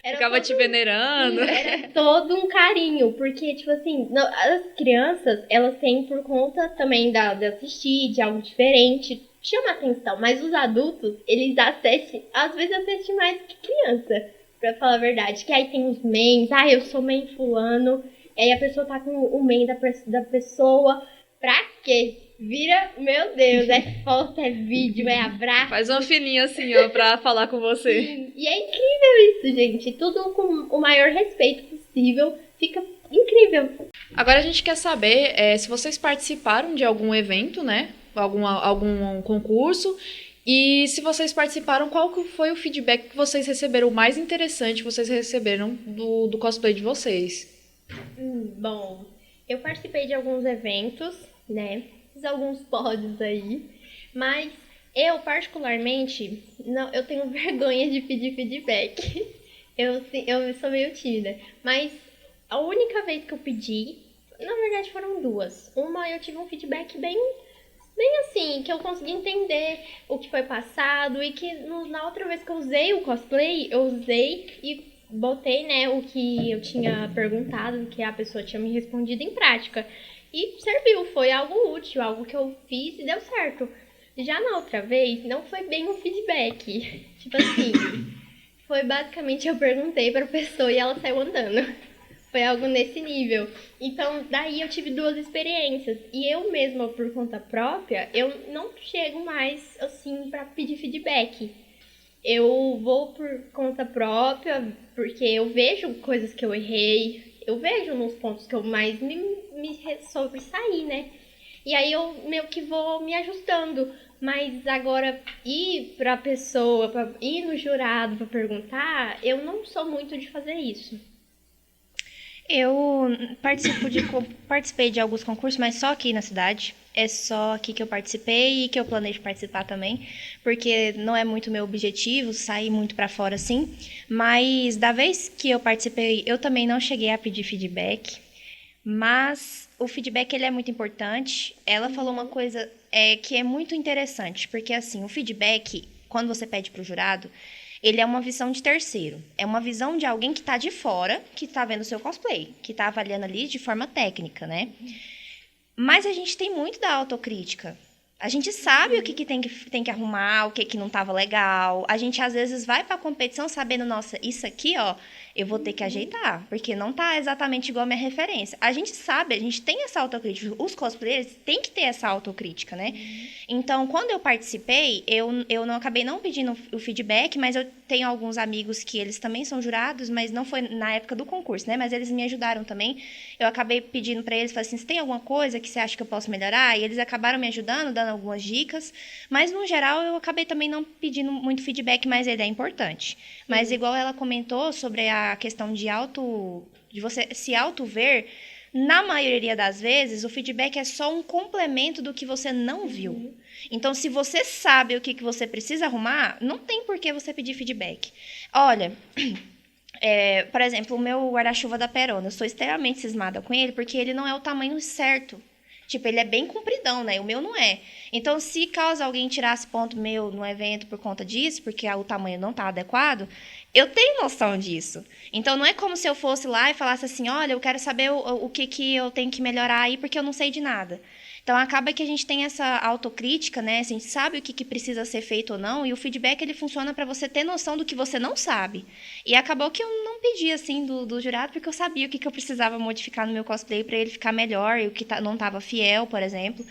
Ficava te venerando. Era todo um carinho, porque, tipo assim, as crianças, elas têm por conta também de assistir, de algo diferente, chama atenção. Mas os adultos, eles às vezes assistem mais que criança. Pra falar a verdade, que aí tem os mens, eu sou men fulano, aí a pessoa tá com o men da pessoa, pra quê? Vira, meu Deus, é foto, é vídeo, é abraço. Faz uma fininha assim, ó, pra falar com você. Sim. E é incrível isso, gente, tudo com o maior respeito possível, fica incrível. Agora a gente quer saber se vocês participaram de algum evento, né, algum concurso. E se vocês participaram, qual que foi o feedback que vocês receberam, o mais interessante que vocês receberam do cosplay de vocês? Bom, eu participei de alguns eventos, né? Fiz alguns pódios aí, mas eu particularmente, eu tenho vergonha de pedir feedback. Eu sou meio tímida, mas a única vez que eu pedi, na verdade foram 2. Uma eu tive um feedback bem assim, que eu consegui entender o que foi passado e que na outra vez que eu usei o cosplay, eu usei e botei, né, o que eu tinha perguntado, o que a pessoa tinha me respondido em prática. E serviu, foi algo útil, algo que eu fiz e deu certo. Já na outra vez, não foi bem um feedback. Tipo assim, foi basicamente eu perguntei pra pessoa e ela saiu andando. Foi algo nesse nível. Então, daí eu tive 2 experiências. E eu mesma, por conta própria, eu não chego mais, assim, pra pedir feedback. Eu vou por conta própria, porque eu vejo coisas que eu errei. Eu vejo nos pontos que eu mais me sobressaí, né? E aí eu meio que vou me ajustando. Mas agora, ir pra pessoa, ir no jurado pra perguntar, eu não sou muito de fazer isso. Eu participei de alguns concursos, mas só aqui na cidade. É só aqui que eu participei e que eu planejo participar também, porque não é muito meu objetivo sair muito pra fora assim. Mas da vez que eu participei, eu também não cheguei a pedir feedback, mas o feedback ele é muito importante. Ela falou uma coisa que é muito interessante, porque assim, o feedback, quando você pede pro jurado, ele é uma visão de terceiro. É uma visão de alguém que tá de fora, que tá vendo o seu cosplay, que tá avaliando ali de forma técnica, né? Mas a gente tem muito da autocrítica. A gente sabe o que tem que arrumar, o que não estava legal. A gente, às vezes, vai para a competição sabendo, nossa, isso aqui, ó, eu vou ter que ajeitar, porque não tá exatamente igual a minha referência. A gente sabe, a gente tem essa autocrítica. Os cosplayers têm que ter essa autocrítica, né? Então, quando eu participei, eu não acabei não pedindo o feedback, mas eu tenho alguns amigos que eles também são jurados, mas não foi na época do concurso, né? Mas eles me ajudaram também. Eu acabei pedindo para eles, falei assim, se tem alguma coisa que você acha que eu posso melhorar? E eles acabaram me ajudando, dando algumas dicas, mas no geral eu acabei também não pedindo muito feedback, mas ele é importante. Mas igual ela comentou sobre a questão de você se auto-ver, na maioria das vezes o feedback é só um complemento do que você não viu. Então, se você sabe o que você precisa arrumar, não tem por que você pedir feedback. Olha, por exemplo, o meu guarda-chuva da Perona, eu sou extremamente cismada com ele porque ele não é o tamanho certo. Tipo, ele é bem compridão, né? O meu não é. Então, se caso alguém tirasse ponto meu no evento por conta disso, porque o tamanho não tá adequado, eu tenho noção disso. Então, não é como se eu fosse lá e falasse assim, olha, eu quero saber o que eu tenho que melhorar aí, porque eu não sei de nada. Então, acaba que a gente tem essa autocrítica, né? A gente sabe o que precisa ser feito ou não, e o feedback, ele funciona para você ter noção do que você não sabe. E acabou que eu não pedi, assim, do jurado, porque eu sabia o que eu precisava modificar no meu cosplay para ele ficar melhor, e o que não estava fiel, por exemplo.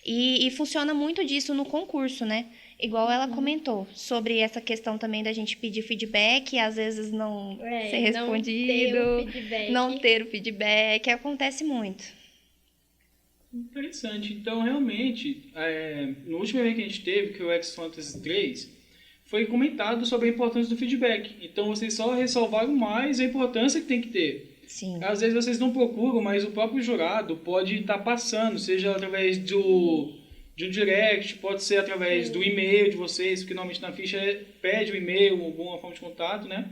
E funciona muito disso no concurso, né? Igual ela comentou, sobre essa questão também da gente pedir feedback e às vezes não ser respondido, não ter o feedback, acontece muito. Interessante. Então, realmente, no último evento que a gente teve, que é o X Fantasy 3, foi comentado sobre a importância do feedback. Então, vocês só ressalvaram mais a importância que tem que ter. Sim. Às vezes vocês não procuram, mas o próprio jurado pode estar passando, seja através de um direct, pode ser através do e-mail de vocês, porque normalmente na ficha pede o e-mail, alguma forma de contato, né?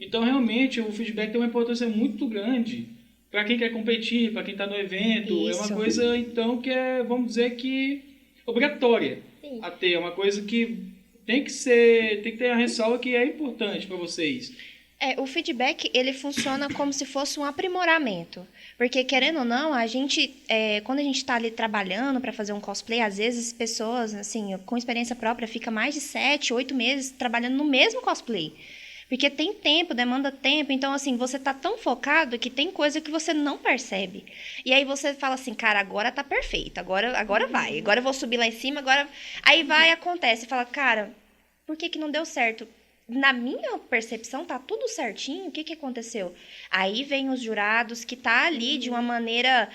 Então, realmente, o feedback tem uma importância muito grande para quem quer competir, para quem está no evento. Isso. É uma coisa, então, que é, vamos dizer que, obrigatória a ter. É uma coisa que tem que ter a ressalva que é importante para vocês. O feedback, ele funciona como se fosse um aprimoramento. Porque, querendo ou não, a gente, quando a gente está ali trabalhando para fazer um cosplay, às vezes pessoas, assim, com experiência própria, fica mais de 7, 8 meses trabalhando no mesmo cosplay. Porque tem tempo, demanda tempo, então, assim, você tá tão focado que tem coisa que você não percebe. E aí você fala assim, cara, agora tá perfeito, agora vai, agora eu vou subir lá em cima, agora... Aí vai, acontece, fala, cara, por que não deu certo? Na minha percepção, tá tudo certinho, o que aconteceu? Aí vem os jurados que tá ali de uma maneira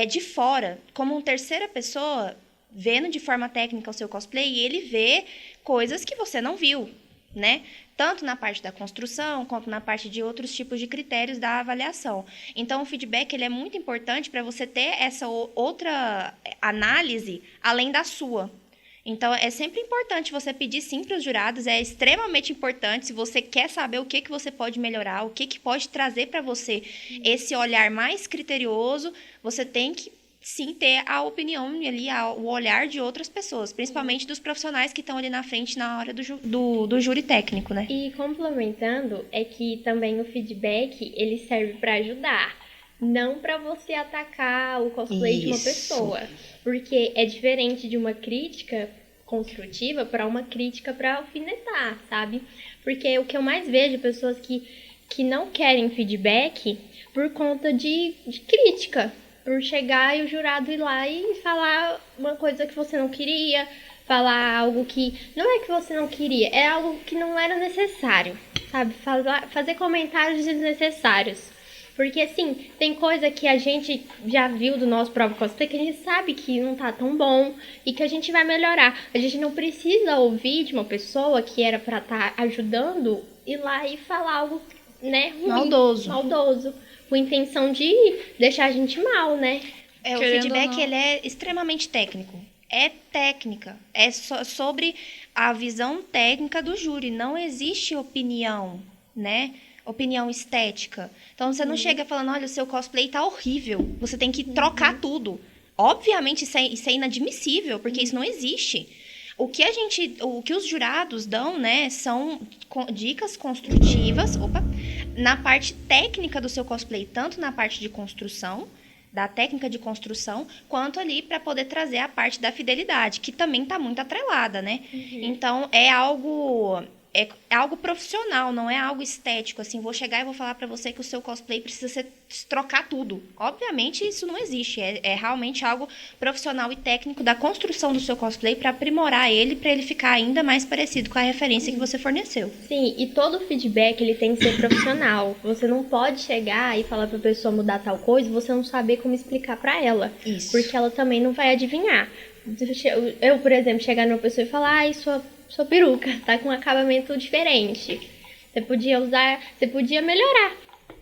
de fora, como uma terceira pessoa, vendo de forma técnica o seu cosplay, e ele vê coisas que você não viu, né? Tanto na parte da construção, quanto na parte de outros tipos de critérios da avaliação. Então, o feedback ele é muito importante para você ter essa outra análise além da sua. Então, é sempre importante você pedir sim para os jurados, é extremamente importante se você quer saber o que você pode melhorar, o que pode trazer para você esse olhar mais criterioso, você tem que sim ter a opinião ali, o olhar de outras pessoas, principalmente dos profissionais que estão ali na frente na hora do júri técnico, né? E complementando, é que também o feedback, ele serve para ajudar, não para você atacar o cosplay de uma pessoa, porque é diferente de uma crítica construtiva para uma crítica para alfinetar, sabe? Porque o que eu mais vejo pessoas que não querem feedback por conta de crítica, por chegar e o jurado ir lá e falar uma coisa que você não queria, falar algo que não é que você não queria, é algo que não era necessário, sabe? Fazer comentários desnecessários. Porque, assim, tem coisa que a gente já viu do nosso próprio cosplay que a gente sabe que não tá tão bom e que a gente vai melhorar. A gente não precisa ouvir de uma pessoa que era pra estar ajudando ir lá e falar algo, né, ruim, maldoso, com intenção de deixar a gente mal, né? O Querendo feedback, ou não. ele é extremamente técnico. É técnica. É sobre a visão técnica do júri. Não existe opinião, né? Opinião estética. Então, você não chega falando, olha, o seu cosplay tá horrível. Você tem que trocar tudo. Obviamente, isso é inadmissível, porque isso não existe. O que os jurados dão, né, são dicas construtivas, na parte técnica do seu cosplay, tanto na parte de construção, da técnica de construção, quanto ali para poder trazer a parte da fidelidade, que também está muito atrelada, né? Então, é algo profissional, não é algo estético, assim, vou chegar e vou falar para você que o seu cosplay precisa trocar tudo. Obviamente, isso não existe, é realmente algo profissional e técnico da construção do seu cosplay para aprimorar ele, para ele ficar ainda mais parecido com a referência que você forneceu. Sim, e todo feedback ele tem que ser profissional. Você não pode chegar e falar pra pessoa mudar tal coisa e você não saber como explicar pra ela. Isso. Porque ela também não vai adivinhar. Eu, por exemplo, chegar numa pessoa e falar, ai, sua peruca tá com um acabamento diferente. Você podia melhorar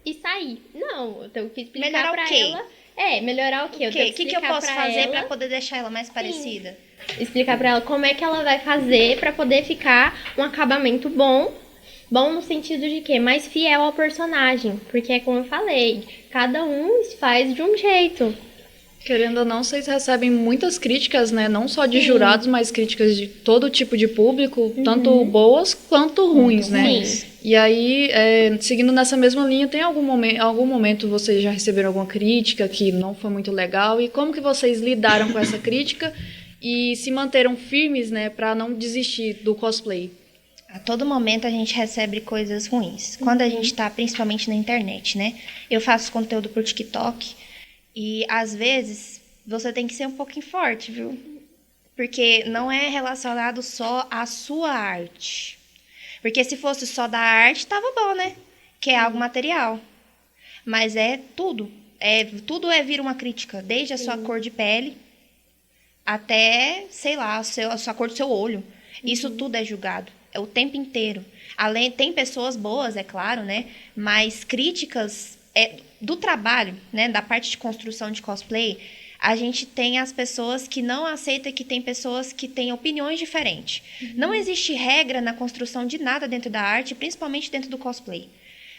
e sair. Não, eu tenho que explicar Melhorar pra o quê? ela. Melhorar o quê? O que eu posso fazer para poder deixar ela mais parecida? Explicar pra ela como é que ela vai fazer pra poder ficar um acabamento bom. Bom no sentido de quê? Mais fiel ao personagem. Porque é como eu falei, cada um faz de um jeito. Querendo ou não, vocês recebem muitas críticas, né? Não só de jurados, mas críticas de todo tipo de público, tanto boas quanto ruins, né? Sim. E aí, seguindo nessa mesma linha, tem algum momento vocês já receberam alguma crítica que não foi muito legal? E como que vocês lidaram com essa crítica e se manteram firmes, né, para não desistir do cosplay? A todo momento a gente recebe coisas ruins. Quando a gente tá, principalmente na internet, né? Eu faço conteúdo pro TikTok e, às vezes, você tem que ser um pouquinho forte, viu? Porque não é relacionado só à sua arte. Porque se fosse só da arte, tava bom, né? Que é algo material. Mas é tudo. Tudo vira uma crítica. Desde a sua cor de pele até, sei lá, a sua cor do seu olho. Isso tudo é julgado. É o tempo inteiro. Tem pessoas boas, é claro, né? Mas críticas do trabalho, né? Da parte de construção de cosplay, a gente tem as pessoas que não aceitam que tem pessoas que têm opiniões diferentes. Não existe regra na construção de nada dentro da arte, principalmente dentro do cosplay.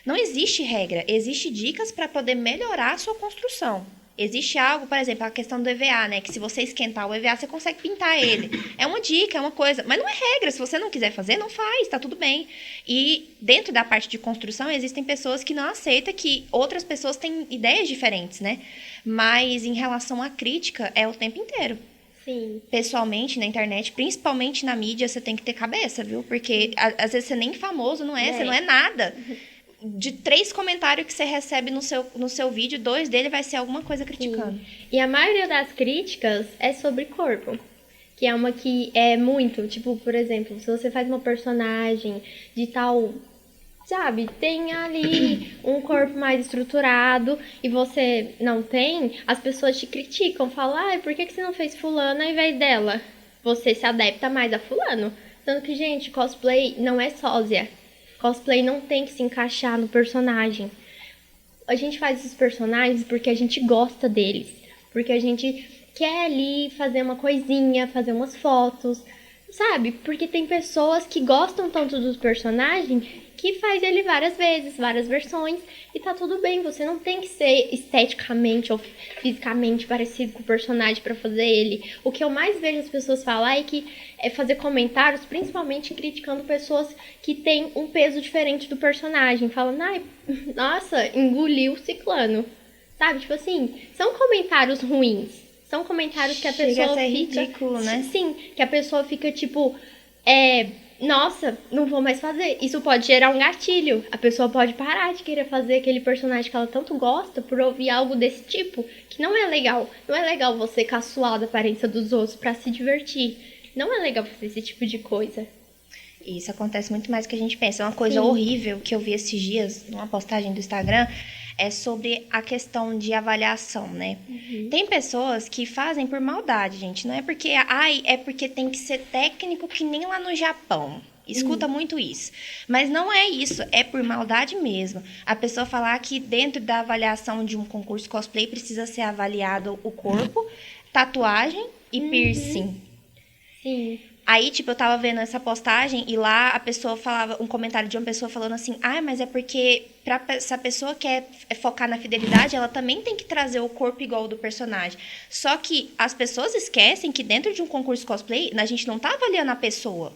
Não existe regra. Existem dicas para poder melhorar a sua construção. Existe algo, por exemplo, a questão do EVA, né? Que se você esquentar o EVA, você consegue pintar ele. É uma dica, é uma coisa. Mas não é regra. Se você não quiser fazer, não faz, tá tudo bem. E dentro da parte de construção, existem pessoas que não aceitam que outras pessoas têm ideias diferentes, né? Mas em relação à crítica, é o tempo inteiro. Sim. Pessoalmente, na internet, principalmente na mídia, você tem que ter cabeça, viu? Porque às vezes você nem famoso não é, você não é nada. De 3 comentários que você recebe no seu vídeo, 2 dele vai ser alguma coisa criticando. Sim. E a maioria das críticas é sobre corpo. Que é uma que é muito, tipo, por exemplo, se você faz uma personagem de tal, sabe, tem ali um corpo mais estruturado e você não tem, as pessoas te criticam, falam, por que você não fez fulano ao invés dela? Você se adapta mais a fulano. Tanto que, gente, cosplay não é sósia. Cosplay não tem que se encaixar no personagem. A gente faz esses personagens porque a gente gosta deles. Porque a gente quer ali fazer uma coisinha, fazer umas fotos, sabe? Porque tem pessoas que gostam tanto dos personagens que faz ele várias vezes, várias versões, e tá tudo bem. Você não tem que ser esteticamente ou fisicamente parecido com o personagem pra fazer ele. O que eu mais vejo as pessoas falar é fazer comentários, principalmente criticando pessoas que têm um peso diferente do personagem. Falando, nossa, engoliu o ciclano. Sabe? Tipo assim, são comentários ruins. São comentários que a pessoa Chega a ser fica... ridículo, né? Sim, que a pessoa fica tipo... nossa, não vou mais fazer. Isso pode gerar um gatilho. A pessoa pode parar de querer fazer aquele personagem que ela tanto gosta por ouvir algo desse tipo, que não é legal. Não é legal você caçoar da aparência dos outros pra se divertir. Não é legal fazer esse tipo de coisa. Isso acontece muito mais do que a gente pensa. Uma coisa horrível que eu vi esses dias numa postagem do Instagram é sobre a questão de avaliação, né? Tem pessoas que fazem por maldade, gente. Não é porque, é porque tem que ser técnico que nem lá no Japão. Escuta muito isso. Mas não é isso, é por maldade mesmo. A pessoa falar que dentro da avaliação de um concurso cosplay precisa ser avaliado o corpo, tatuagem e piercing. Sim. Aí, tipo, eu tava vendo essa postagem e lá a pessoa falava, um comentário de uma pessoa falando assim, mas é porque se a pessoa quer focar na fidelidade, ela também tem que trazer o corpo igual ao do personagem. Só que as pessoas esquecem que dentro de um concurso cosplay, a gente não tá avaliando a pessoa.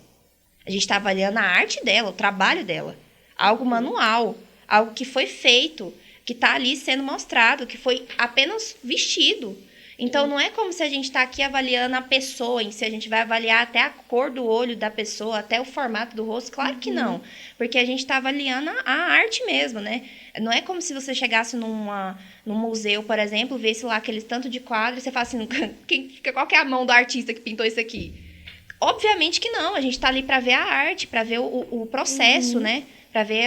A gente tá avaliando a arte dela, o trabalho dela. Algo manual, algo que foi feito, que tá ali sendo mostrado, que foi apenas vestido. Então, não é como se a gente está aqui avaliando a pessoa em si, a gente vai avaliar até a cor do olho da pessoa, até o formato do rosto. Claro que não, porque a gente está avaliando a arte mesmo, né? Não é como se você chegasse num museu, por exemplo, visse lá aqueles tanto de quadros, e você fala assim, qual que é a mão do artista que pintou isso aqui? Obviamente que não, a gente está ali para ver a arte, para ver o processo, né? Para ver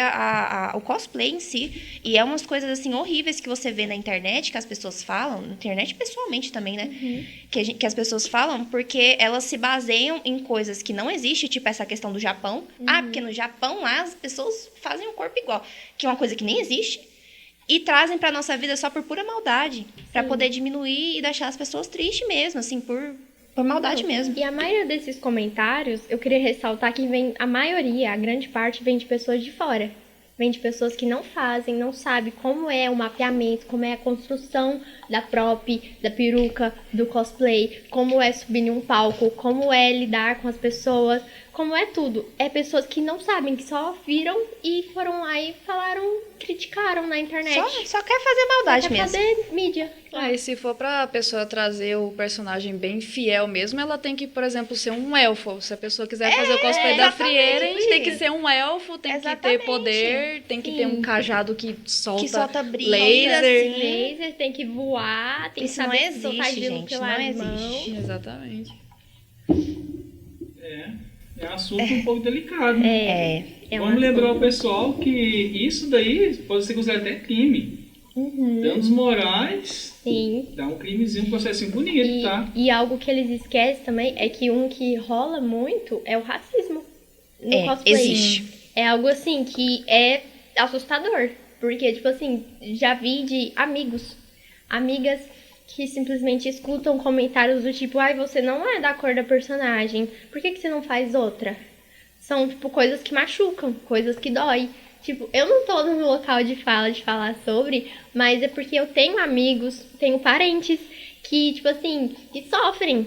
o cosplay em si. E é umas coisas, assim, horríveis que você vê na internet, que as pessoas falam, na internet pessoalmente também, né? Que as pessoas falam porque elas se baseiam em coisas que não existem, tipo essa questão do Japão. Porque no Japão lá as pessoas fazem o corpo igual, que é uma coisa que nem existe. E trazem pra nossa vida só por pura maldade, para poder diminuir e deixar as pessoas tristes mesmo, assim, por maldade mesmo. E a maioria desses comentários, eu queria ressaltar que a maioria, a grande parte, vem de pessoas de fora. Vem de pessoas que não fazem, não sabem como é o mapeamento, como é a construção da prop, da peruca, do cosplay, como é subir em um palco, como é lidar com as pessoas, como é tudo. É pessoas que não sabem, que só viram e foram lá e falaram, criticaram na internet. Só quer fazer maldade Só quer mesmo. fazer mídia. E se for pra pessoa trazer o personagem bem fiel mesmo, ela tem que, por exemplo, ser um elfo. Se a pessoa quiser fazer o cosplay da Frieren, tem que ser um elfo, tem que ter poder, tem que ter um cajado que solta brilho, laser. Laser, tem que voar, tem Isso que saber não existe, soltar gelo gente, pelas não existe. mãos. Exatamente. É um assunto um pouco delicado. assunto. Vamos lembrar o pessoal que isso daí pode ser considerado até crime. Danos morais, Sim. dá um crimezinho, um processinho bonito, tá? E algo que eles esquecem também é que um que rola muito é o racismo no cosplay. Existe. É algo assim que é assustador. Porque, tipo assim, já vi de amigas que simplesmente escutam comentários do tipo, você não é da cor da personagem, por que você não faz outra? São, tipo, coisas que machucam, coisas que dói. Tipo, eu não tô no meu local de falar sobre, mas é porque eu tenho amigos, tenho parentes que, tipo assim, que sofrem,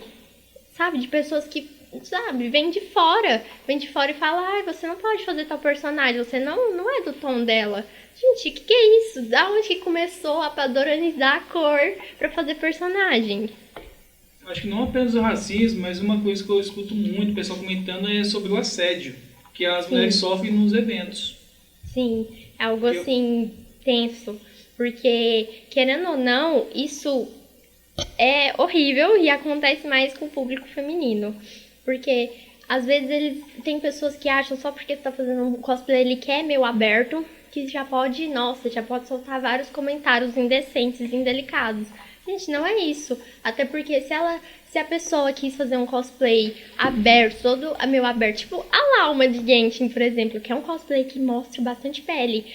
sabe? De pessoas que, sabe, vêm de fora e falam, você não pode fazer tal personagem, você não é do tom dela. Gente, que é isso? Da onde que começou a padronizar a cor pra fazer personagem? Acho que não apenas o racismo, mas uma coisa que eu escuto muito o pessoal comentando é sobre o assédio que as mulheres sofrem nos eventos. Sim, é algo assim tenso, porque querendo ou não, isso é horrível e acontece mais com o público feminino, porque às vezes tem pessoas que acham só porque você tá fazendo um cosplay ele quer meio aberto, que já pode soltar vários comentários indecentes, indelicados. Gente, não é isso. Até porque se a pessoa quis fazer um cosplay aberto, todo meio aberto, tipo a Alma de Genshin, por exemplo, que é um cosplay que mostra bastante pele,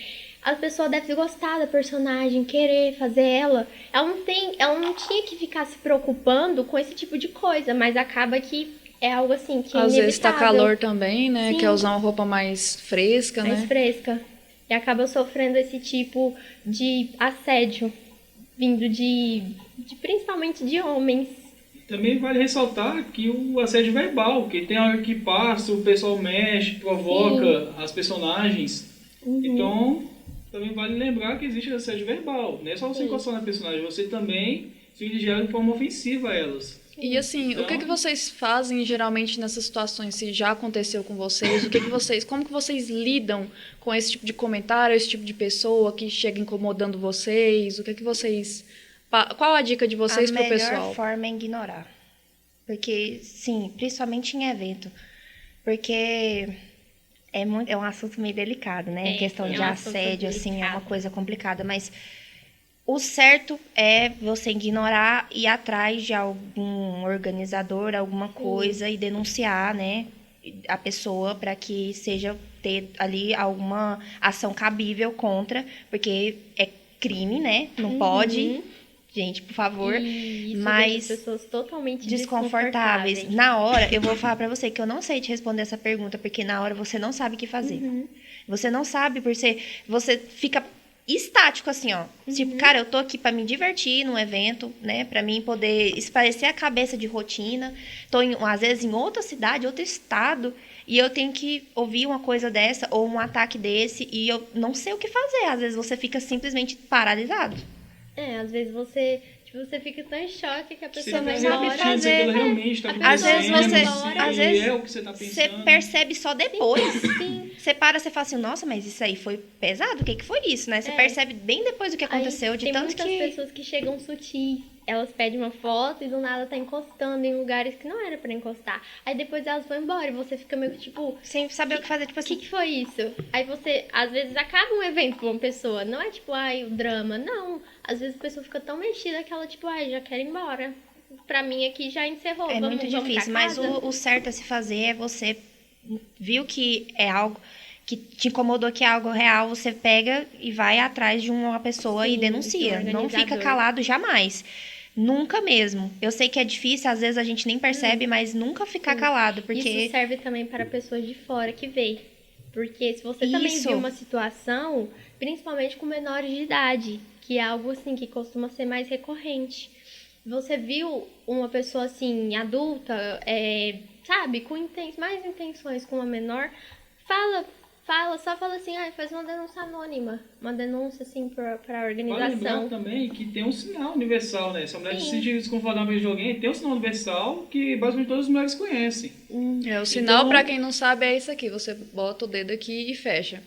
a pessoa deve gostar da personagem, querer fazer ela. Ela não tinha que ficar se preocupando com esse tipo de coisa, mas acaba que é algo assim que é Às vezes tá inevitável. calor também, né? Sim. Quer usar uma roupa mais fresca, Mais né? fresca. E acaba sofrendo esse tipo de assédio vindo de principalmente de homens. Também vale ressaltar que o assédio verbal, que tem hora que passa, o pessoal mexe, provoca as personagens. Então, também vale lembrar que existe assédio verbal. Não é só você encostar na personagem, você também se dirigir de forma ofensiva a elas. E assim, o que vocês fazem geralmente nessas situações? Se já aconteceu com vocês, como que vocês lidam com esse tipo de comentário, esse tipo de pessoa que chega incomodando vocês? Qual a dica de vocês pro pessoal? A melhor forma é ignorar. Porque, sim, principalmente em evento. Porque é um assunto meio delicado, né? Em questão de um assunto assédio, assim, é uma delicado. coisa complicada. Mas o certo é você ignorar e ir atrás de algum organizador, alguma coisa e denunciar, né? a pessoa para que seja ter ali alguma ação cabível contra, porque é crime, né? Não pode. Gente, por favor. E isso mas deixa as pessoas totalmente desconfortáveis. desconfortáveis. Na hora, eu vou falar pra você que eu não sei te responder essa pergunta, porque na hora você não sabe o que fazer. Você não sabe, você fica estático assim, ó. Tipo, cara, eu tô aqui pra me divertir num evento, né? Pra mim poder espairecer a cabeça de rotina. Tô, às vezes, em outra cidade, outro estado, e eu tenho que ouvir uma coisa dessa ou um ataque desse e eu não sei o que fazer. Às vezes você fica simplesmente paralisado. Às vezes você fica tão em choque que a Você pessoa vai vai sabe embora. fazer. se aquilo realmente tá Às vezes acontecendo, você- se às vezes é o que você tá Você pensando. percebe só depois. Você para, você fala assim, nossa, mas isso aí foi pesado? O que foi isso, né? Você percebe bem depois do que aconteceu, Aí, de tem tanto muitas que... pessoas que chegam sutis. Elas pedem uma foto e do nada tá encostando em lugares que não era pra encostar. Aí depois elas vão embora e você fica meio que tipo, Sem saber o que fazer, tipo o que assim... que foi isso? Aí você, às vezes, acaba um evento com uma pessoa. Não é tipo, ai, o drama. Não. Às vezes a pessoa fica tão mexida que ela, tipo, ai, já quero ir embora. Pra mim aqui já encerrou. É vamos, muito vamos difícil, pra mas casa? o certo a se fazer é você... Viu que é algo que te incomodou, que é algo real, você pega e vai atrás de uma pessoa e Sim, denuncia. de um Não fica organizador. calado jamais. Nunca mesmo. Eu sei que é difícil, às vezes a gente nem percebe, mas nunca ficar Sim. calado, porque... Isso serve também para pessoas de fora que veem. Porque se você também Isso. viu uma situação, principalmente com menores de idade, que é algo assim que costuma ser mais recorrente. Você viu uma pessoa assim, adulta, sabe, com mais intenções com uma menor, só fala assim, faz uma denúncia anônima, uma denúncia assim pra Vale lembrar organização. também que tem um sinal universal, né? Se a mulher se Sim. sentir desconfortável de alguém, tem um sinal universal que basicamente todas as mulheres conhecem. O sinal, Então- pra quem não sabe, é isso aqui. Você bota o dedo aqui e fecha.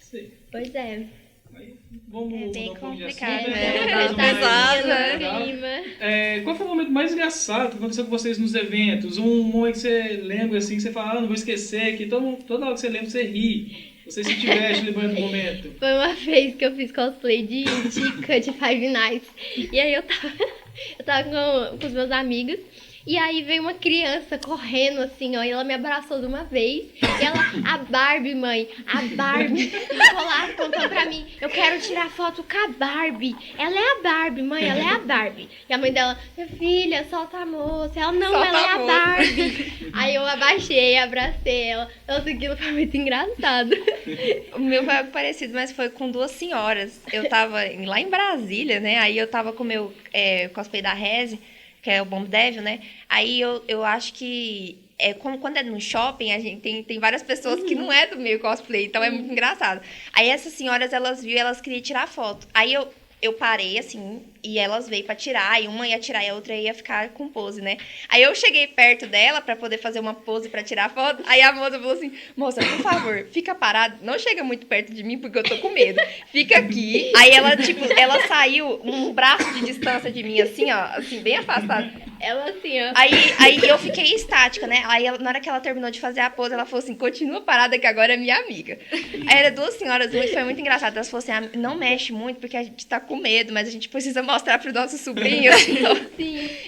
Sei. Pois é. Aí, vamos É bem mudar um pouco de complicado, assunto, né? né? É, Vamos tá pesado, no né? clima. Qual foi o momento mais engraçado que aconteceu com vocês nos eventos? Um momento que você lembra assim, que você fala, não vou esquecer, que toda hora que você lembra, você ri. Você se diverte lembrando do momento. Foi uma vez que eu fiz cosplay de Chica de Five Nights. E aí eu tava com os meus amigos. E aí veio uma criança correndo assim, ó. E ela me abraçou de uma vez. E ela, a Barbie, mãe, a Barbie. Ficou lá contando pra mim: eu quero tirar foto com a Barbie. Ela é a Barbie, mãe, ela é a Barbie. E a mãe dela: minha filha, solta a moça. Ela, não, Solta ela é a a moça." Barbie. Aí eu abaixei, abracei ela. Nossa, aquilo foi muito engraçado. O meu foi algo parecido, mas foi com duas senhoras. Eu tava lá em Brasília, né? Aí eu tava com o meu cosplay da Reze, que é o Bomb Devil, né? Aí eu acho que... quando é no shopping, a gente tem várias pessoas que não é do meio cosplay, então é muito engraçado. Aí essas senhoras, elas queriam tirar foto. Aí eu parei, assim, e elas veio pra tirar, e uma ia tirar e a outra ia ficar com pose, né? Aí eu cheguei perto dela pra poder fazer uma pose pra tirar foto, aí a moça falou assim, moça, por favor, fica parada, não chega muito perto de mim porque eu tô com medo, fica aqui. Aí ela saiu um braço de distância de mim, assim, ó, assim, bem afastada. Ela assim, ó. Aí eu fiquei estática, né? Aí na hora que ela terminou de fazer a pose, ela falou assim, continua parada que agora é minha amiga. Aí eram duas senhoras, foi muito engraçado. Elas falaram assim, não mexe muito porque a gente tá com medo, mas a gente precisa mostrar pro nosso sobrinho.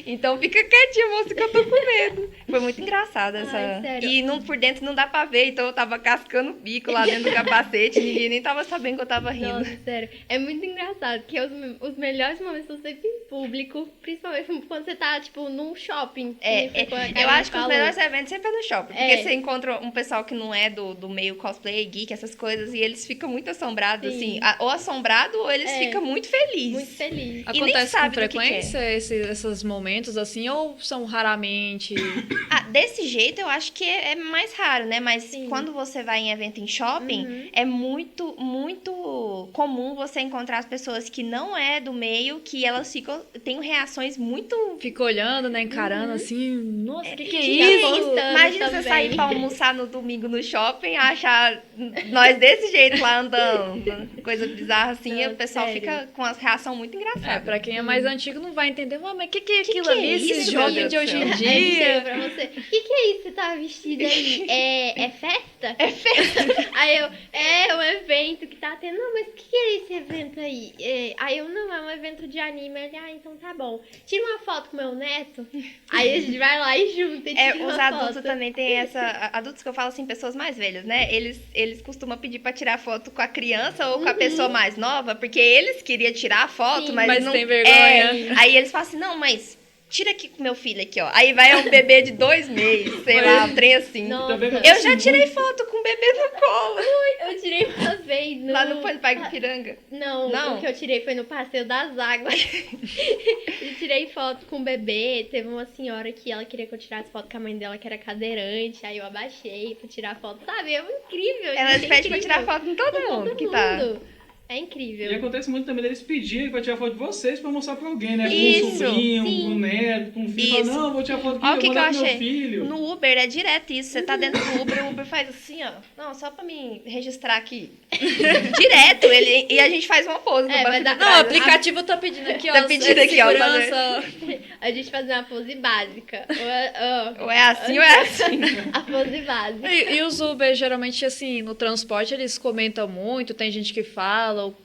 Então fica quietinha, moça, que eu tô com medo. Foi muito engraçado essa... Ai, sério? E por dentro não dá pra ver, então eu tava cascando o bico lá dentro do capacete, ninguém nem tava sabendo que eu tava rindo. Nossa, sério. É muito engraçado, que os melhores momentos são sempre em público, principalmente quando você tá, tipo, num shopping. Eu acho que os melhores eventos sempre é no shopping. Porque É. você encontra um pessoal que não é do meio cosplay, geek, essas coisas, e eles ficam muito assombrados, Sim. assim. Ou assombrados, ou eles ficam muito felizes. Muito feliz. E nem Acontece com sabe do que frequência esses momentos assim, ou são raramente? Desse jeito eu acho que é mais raro, né? Mas Sim. quando você vai em evento em shopping, é muito, muito comum você encontrar as pessoas que não é do meio, que elas têm reações muito... Fica olhando, né? Encarando assim. Nossa, o que é Que isso? postando Imagina você também. sair pra almoçar no domingo no shopping, achar nós desse jeito lá andando, coisa bizarra assim, e Não, o pessoal sério. fica com as reações muito engraçadas. Pra quem é mais antigo não vai entender, mas o que é aquilo que é ali? Esses isso, meu jogos Deus de do hoje céu? em Aí chega dia. pra você, o que é isso que você tá vestida aí? É festa? É festa. Aí é um evento que tá tendo. Não, mas o que é esse evento aí? Aí eu, não, é um evento de anime. Ele, então tá bom. Tira uma foto com meu neto projeto? Aí a gente vai lá e junta e tira Os uma adultos foto. também têm adultos que eu falo assim, pessoas mais velhas, né? Eles costumam pedir pra tirar foto com a criança ou com a pessoa mais nova, porque eles queriam tirar a foto, Sim, mas não tem vergonha. Aí eles falam assim, não, mas tira aqui com meu filho aqui, ó. Aí vai um bebê de 2 meses, sei lá, um trem assim. Nossa, Também Eu acontece já tirei muito. foto com o bebê no colo. eu tirei uma vez Lá no Parque Piranga. Não, o que eu tirei foi no Passeio das Águas. Eu tirei foto com o bebê. Teve uma senhora que ela queria que eu tirasse foto com a mãe dela, que era cadeirante. Aí eu abaixei pra tirar foto. Sabe? É incrível. Ela gente, é pede pra incrível. tirar foto com todo Com mundo todo que tá. mundo. É E incrível. acontece muito também deles pedirem pra tirar foto de vocês pra mostrar pra alguém, né? Com um Isso, sobrinho, sim. com um neto, com um filho. Fala, Isso. não, vou tirar foto aqui, Olha o que vou que eu mandar pro meu achei. filho. No Uber é direto isso. Você tá dentro do Uber, o Uber faz assim, ó. Não, só pra me registrar aqui. Direto, e a gente faz uma pose no banco vai de dar- Não, o trás. aplicativo tá pedindo aqui, ó. Tá pedindo aqui, ó, segurança. A gente fazer uma pose básica. Ou é assim ou é assim. A pose básica. E os Uber, geralmente, assim, no transporte, eles comentam muito, tem gente que fala, ou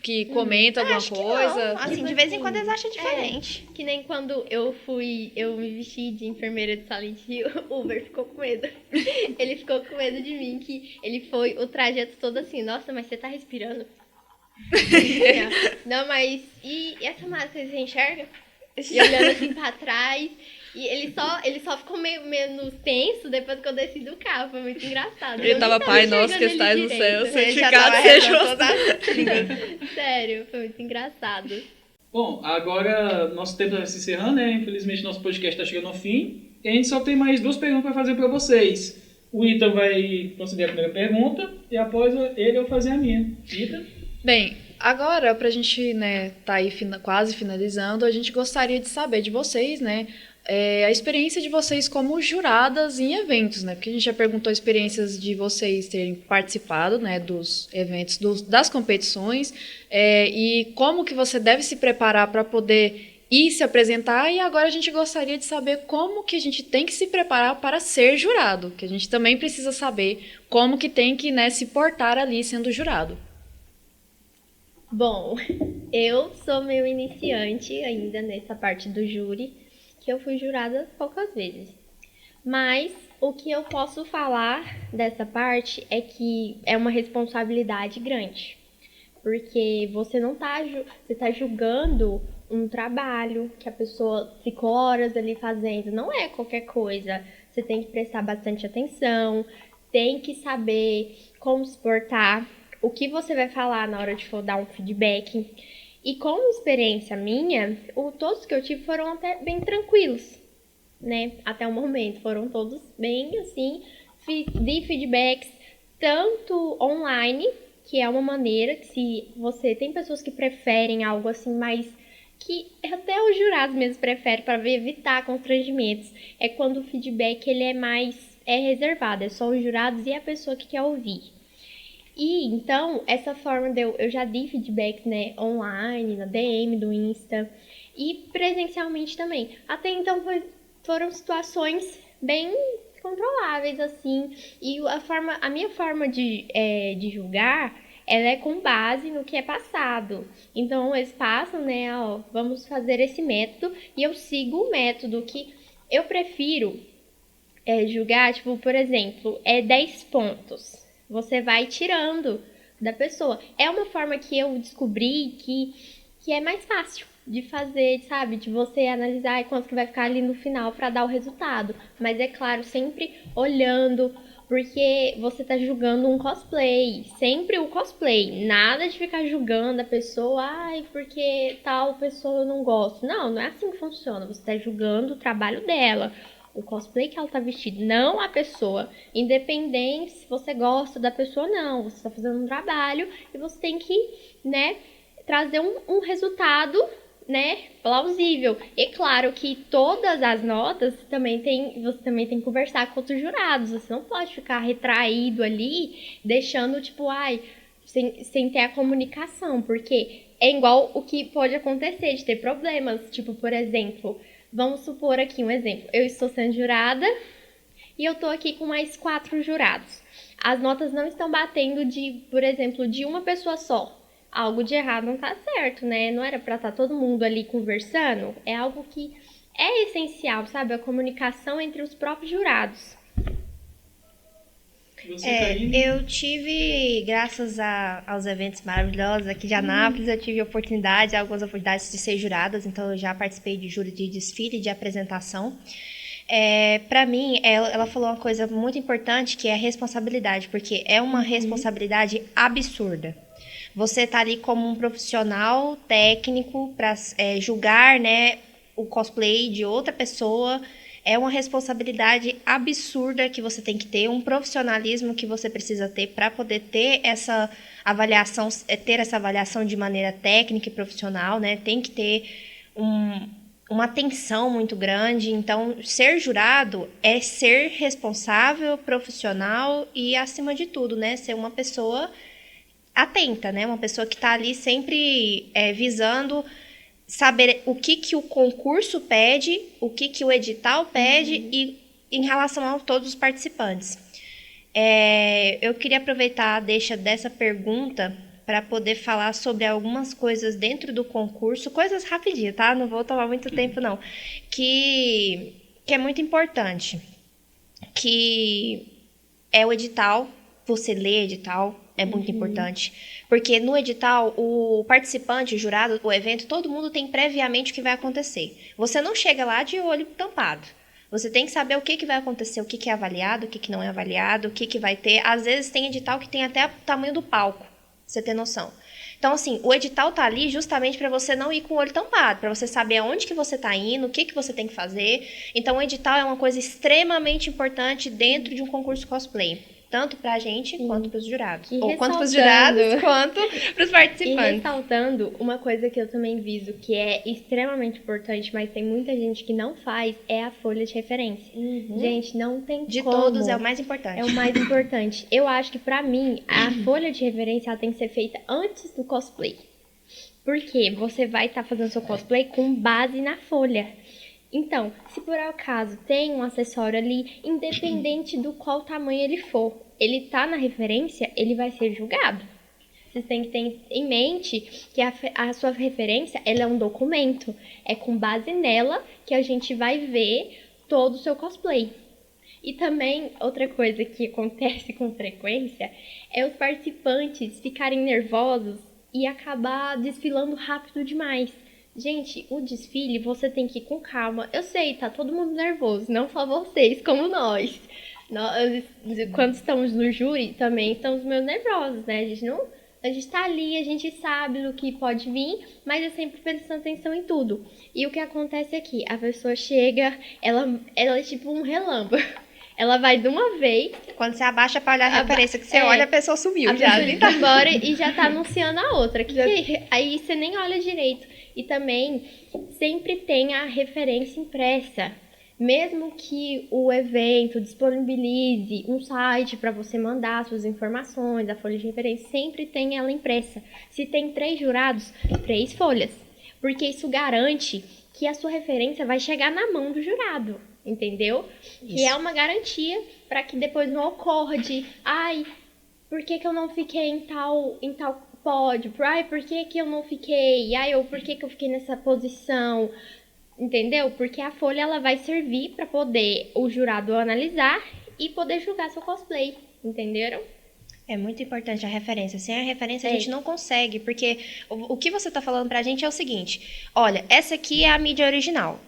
que comenta alguma Acho que coisa. não. Assim, Tipo de vez em assim, quando eles acham diferente. Que nem quando eu me vesti de enfermeira de Silent Hill, o Uber ficou com medo. Ele ficou com medo de mim, que ele foi o trajeto todo assim, nossa, mas você tá respirando? Não, mas... E essa máscara você enxerga? E olhando assim pra trás... E ele só ficou menos tenso depois que eu desci do carro. Foi muito engraçado. Ele Eu tava, nem pai nosso que enxergando estás ele no céu, direito. Ele já santificado tava seja rezando o toda a língua. Sério, foi muito engraçado. Bom, agora nosso tempo vai se encerrando, né? Infelizmente nosso podcast está chegando ao fim. E a gente só tem mais 2 perguntas para fazer para vocês. O Ita vai conceder a primeira pergunta e após ele eu vou fazer a minha. Ita? Bem, agora, pra gente, né, tá aí quase finalizando, a gente gostaria de saber de vocês, né, a experiência de vocês como juradas em eventos, né? Porque a gente já perguntou experiências de vocês terem participado, né, dos eventos, das competições, e como que você deve se preparar para poder ir se apresentar, e agora a gente gostaria de saber como que a gente tem que se preparar para ser jurado, que a gente também precisa saber como que tem que, né, se portar ali sendo jurado. Bom, eu sou meio iniciante ainda nessa parte do júri, que eu fui jurada poucas vezes. Mas o que eu posso falar dessa parte é que é uma responsabilidade grande. Porque você não tá, você tá julgando um trabalho que a pessoa ficou horas ali fazendo. Não é qualquer coisa. Você tem que prestar bastante atenção, tem que saber como se portar, o que você vai falar na hora de for dar um feedback. E com experiência minha, todos que eu tive foram até bem tranquilos, né? Até o momento, foram todos bem assim, de feedbacks, tanto online, que é uma maneira que se você tem pessoas que preferem algo assim mais, que até os jurados mesmo preferem para evitar constrangimentos, é quando o feedback ele é mais reservado, é só os jurados e a pessoa que quer ouvir. E então, essa forma eu já dei feedbacks, né, online, na DM do Insta e presencialmente também. Até então foram situações bem controláveis, assim, e a minha forma de julgar, ela é com base no que é passado. Então, eles passam, né, ó, vamos fazer esse método, e eu sigo o método que eu prefiro julgar, tipo, por exemplo, 10 pontos. Você vai tirando da pessoa. É uma forma que eu descobri que é mais fácil de fazer, sabe? De você analisar quanto que vai ficar ali no final para dar o resultado. Mas é claro, sempre olhando, porque você tá julgando um cosplay. Sempre o cosplay. Nada de ficar julgando a pessoa, ai, porque tal pessoa eu não gosto. Não, não é assim que funciona. Você tá julgando o trabalho dela. O cosplay que ela tá vestida, não a pessoa. Independente se você gosta da pessoa ou não. Você tá fazendo um trabalho e você tem que, né, trazer um resultado, né, plausível. E claro que todas as notas você também tem que conversar com outros jurados. Você não pode ficar retraído ali, deixando, tipo, sem ter a comunicação. Porque é igual o que pode acontecer de ter problemas. Tipo, por exemplo... Vamos supor aqui um exemplo. Eu estou sendo jurada e eu estou aqui com mais 4 jurados. As notas não estão batendo por exemplo, de uma pessoa só. Algo de errado não está certo, né? Não era para estar todo mundo ali conversando. É algo que é essencial, sabe? A comunicação entre os próprios jurados. Você, Karine? Eu tive, graças aos eventos maravilhosos aqui de Anápolis, eu tive algumas oportunidades de ser juradas, então eu já participei de júri de desfile, de apresentação. Para mim, ela falou uma coisa muito importante, que é a responsabilidade, porque é uma responsabilidade absurda. Você tá ali como um profissional técnico para julgar, né, o cosplay de outra pessoa. É uma responsabilidade absurda que você tem que ter, um profissionalismo que você precisa ter para poder ter essa avaliação de maneira técnica e profissional, né? Tem que ter uma atenção muito grande. Então, ser jurado é ser responsável, profissional e, acima de tudo, né, ser uma pessoa atenta, né? Uma pessoa que está ali sempre visando saber o que o concurso pede, o que o edital pede e em relação a todos os participantes. Eu queria aproveitar a deixa dessa pergunta para poder falar sobre algumas coisas dentro do concurso, coisas rapidinho, tá? Não vou tomar muito tempo, não. Que é muito importante, que é o edital, você lê edital, é muito importante. Porque no edital, o participante, o jurado, o evento, todo mundo tem previamente o que vai acontecer. Você não chega lá de olho tampado. Você tem que saber o que vai acontecer, o que é avaliado, o que não é avaliado, o que vai ter. Às vezes tem edital que tem até o tamanho do palco, pra você ter noção. Então, assim, o edital tá ali justamente para você não ir com o olho tampado, para você saber aonde que você tá indo, o que você tem que fazer. Então, o edital é uma coisa extremamente importante dentro de um concurso cosplay. Tanto pra gente, quanto pros jurados. Ou quanto pros jurados, quanto pros participantes. E ressaltando, uma coisa que eu também viso, que é extremamente importante, mas tem muita gente que não faz, é a folha de referência. Gente, não tem de como. todos, é o mais importante. É o mais importante. Eu acho que, pra mim, a folha de referência ela tem que ser feita antes do cosplay. Porque você vai estar fazendo seu cosplay com base na folha. Então, se por acaso tem um acessório ali, independente do qual tamanho ele for, ele tá na referência, ele vai ser julgado. Vocês têm que ter em mente que a sua referência, ela é um documento. É com base nela que a gente vai ver todo o seu cosplay. E também, outra coisa que acontece com frequência, é os participantes ficarem nervosos e acabar desfilando rápido demais. Gente, o desfile você tem que ir com calma. Eu sei, tá todo mundo nervoso, não só vocês, como nós. Nós, quando estamos no júri, também estamos meio nervosos, né? A gente tá ali, a gente sabe do que pode vir, mas é sempre prestando atenção em tudo. E o que acontece aqui? A pessoa chega, ela é tipo um relâmpago. Ela vai de uma vez. Quando você abaixa pra olhar a referência, que você olha, a pessoa sumiu. Já tá embora e já tá anunciando a outra. Aí você nem olha direito. E também sempre tem a referência impressa. Mesmo que o evento disponibilize um site para você mandar suas informações, a folha de referência, sempre tem ela impressa. Se tem 3 jurados, 3 folhas. Porque isso garante que a sua referência vai chegar na mão do jurado, entendeu? Isso. Que é uma garantia para que depois não ocorra de, por que eu não fiquei em tal pódio? Por que eu não fiquei? Ou por que eu fiquei nessa posição? Entendeu? Porque a folha ela vai servir para poder o jurado analisar e poder julgar seu cosplay, entenderam? É muito importante a referência. Sem a referência a gente não consegue, porque o que você tá falando pra gente é o seguinte: olha, essa aqui é a mídia original.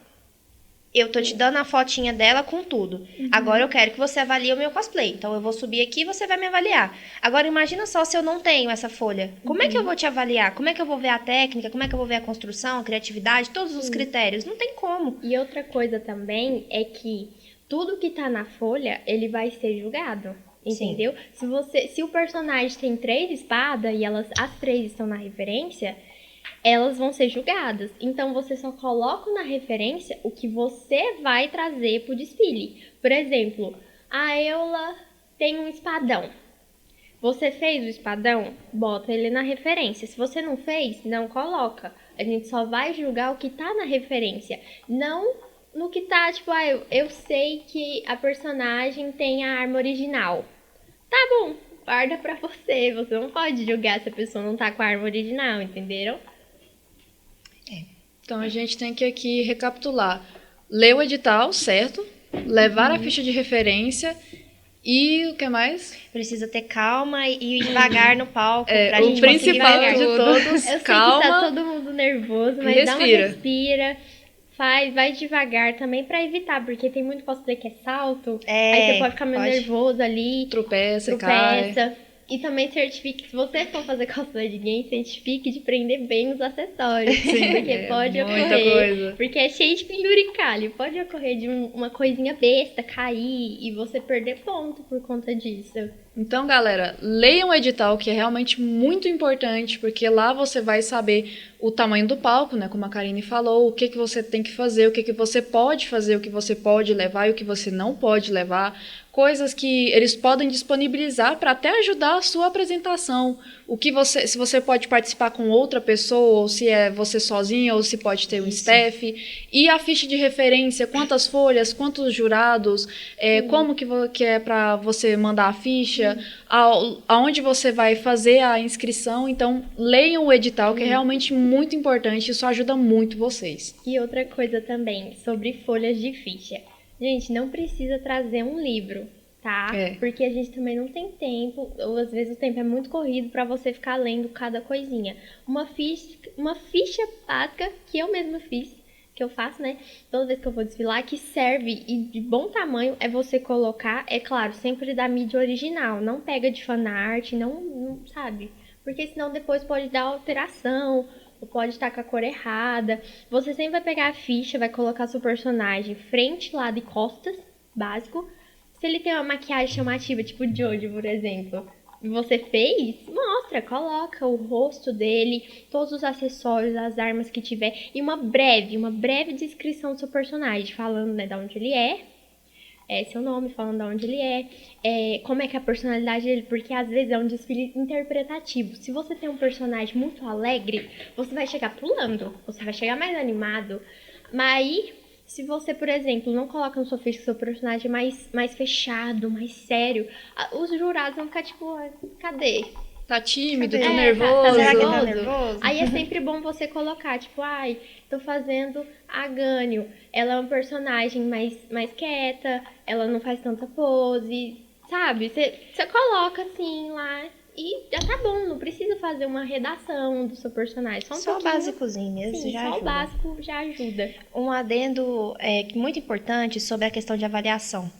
Eu tô te dando a fotinha dela com tudo. Agora eu quero que você avalie o meu cosplay. Então eu vou subir aqui e você vai me avaliar. Agora imagina só se eu não tenho essa folha. Como é que eu vou te avaliar? Como é que eu vou ver a técnica? Como é que eu vou ver a construção, a criatividade, todos os critérios? Não tem como. E outra coisa também é que tudo que tá na folha, ele vai ser julgado. Entendeu? Se o personagem tem 3 espadas e as 3 estão na referência, elas vão ser julgadas. Então, você só coloca na referência o que você vai trazer pro desfile. Por exemplo, a Eula tem um espadão. Você fez o espadão? Bota ele na referência. Se você não fez, não coloca. A gente só vai julgar o que tá na referência. Não no que tá, tipo, eu sei que a personagem tem a arma original. Tá bom, guarda pra você. Você não pode julgar se a pessoa não tá com a arma original, entenderam? Então a gente tem que aqui recapitular. ler o edital, certo? Levar a ficha de referência e o que mais? Precisa ter calma e ir devagar no palco pra O gente conseguir principal ganhar. de todos, Eu sei que calma. tá todo mundo nervoso, mas E dá uma respira. respira. Vai devagar também pra evitar, porque tem muito cosplay que é salto. É, aí você pode ficar meio pode. nervoso ali, Tropeça, cai. tropeça. E também certifique, se você for fazer cosplay de game, certifique de prender bem nos acessórios. Porque pode muita ocorrer. coisa. Porque é cheio de penduricalho. Pode ocorrer de uma coisinha besta cair e você perder ponto por conta disso. Então, galera, leiam o edital, que é realmente muito importante, porque lá você vai saber o tamanho do palco, né? Como a Karine falou, o que você tem que fazer, o que você pode fazer, o que você pode levar e o que você não pode levar. Coisas que eles podem disponibilizar para até ajudar a sua apresentação. Se você pode participar com outra pessoa, ou se é você sozinha, ou se pode ter um staff. E a ficha de referência, quantas folhas, quantos jurados, como que é para você mandar a ficha, aonde você vai fazer a inscrição. Então, leiam o edital, que é realmente muito importante, isso ajuda muito vocês. E outra coisa também, sobre folhas de ficha. Gente, não precisa trazer um livro, tá? Porque a gente também não tem tempo, ou às vezes o tempo é muito corrido pra você ficar lendo cada coisinha. Uma ficha básica que eu mesma fiz, que eu faço, né? Toda vez que eu vou desfilar, que serve e de bom tamanho é você colocar, é claro, sempre da mídia original. Não pega de fanart, não sabe? Porque senão depois pode dar alteração, ou pode estar com a cor errada. Você sempre vai pegar a ficha, vai colocar seu personagem frente, lado e costas, básico. Se ele tem uma maquiagem chamativa, tipo o Jojo, por exemplo, e você fez, mostra, coloca o rosto dele, todos os acessórios, as armas que tiver, e uma breve descrição do seu personagem, falando, né, de onde ele é, seu nome, falando de onde ele como é que é a personalidade dele, porque às vezes é um desfile interpretativo. Se você tem um personagem muito alegre, você vai chegar pulando, você vai chegar mais animado. Mas aí, se você, por exemplo, não coloca no seu ficha que seu personagem é mais fechado, mais sério, os jurados vão ficar tipo, cadê? Tá tímido, Cadê? tá nervoso. Será que tá nervoso? Aí é sempre bom você colocar, tipo, tô fazendo a Gânio. Ela é uma personagem mais quieta, ela não faz tanta pose, sabe? Você coloca assim lá e já tá bom, não precisa fazer uma redação do seu personagem. Só o básicozinho mesmo, Sim, já só ajuda. o básico já ajuda. Um adendo muito importante sobre a questão de avaliação.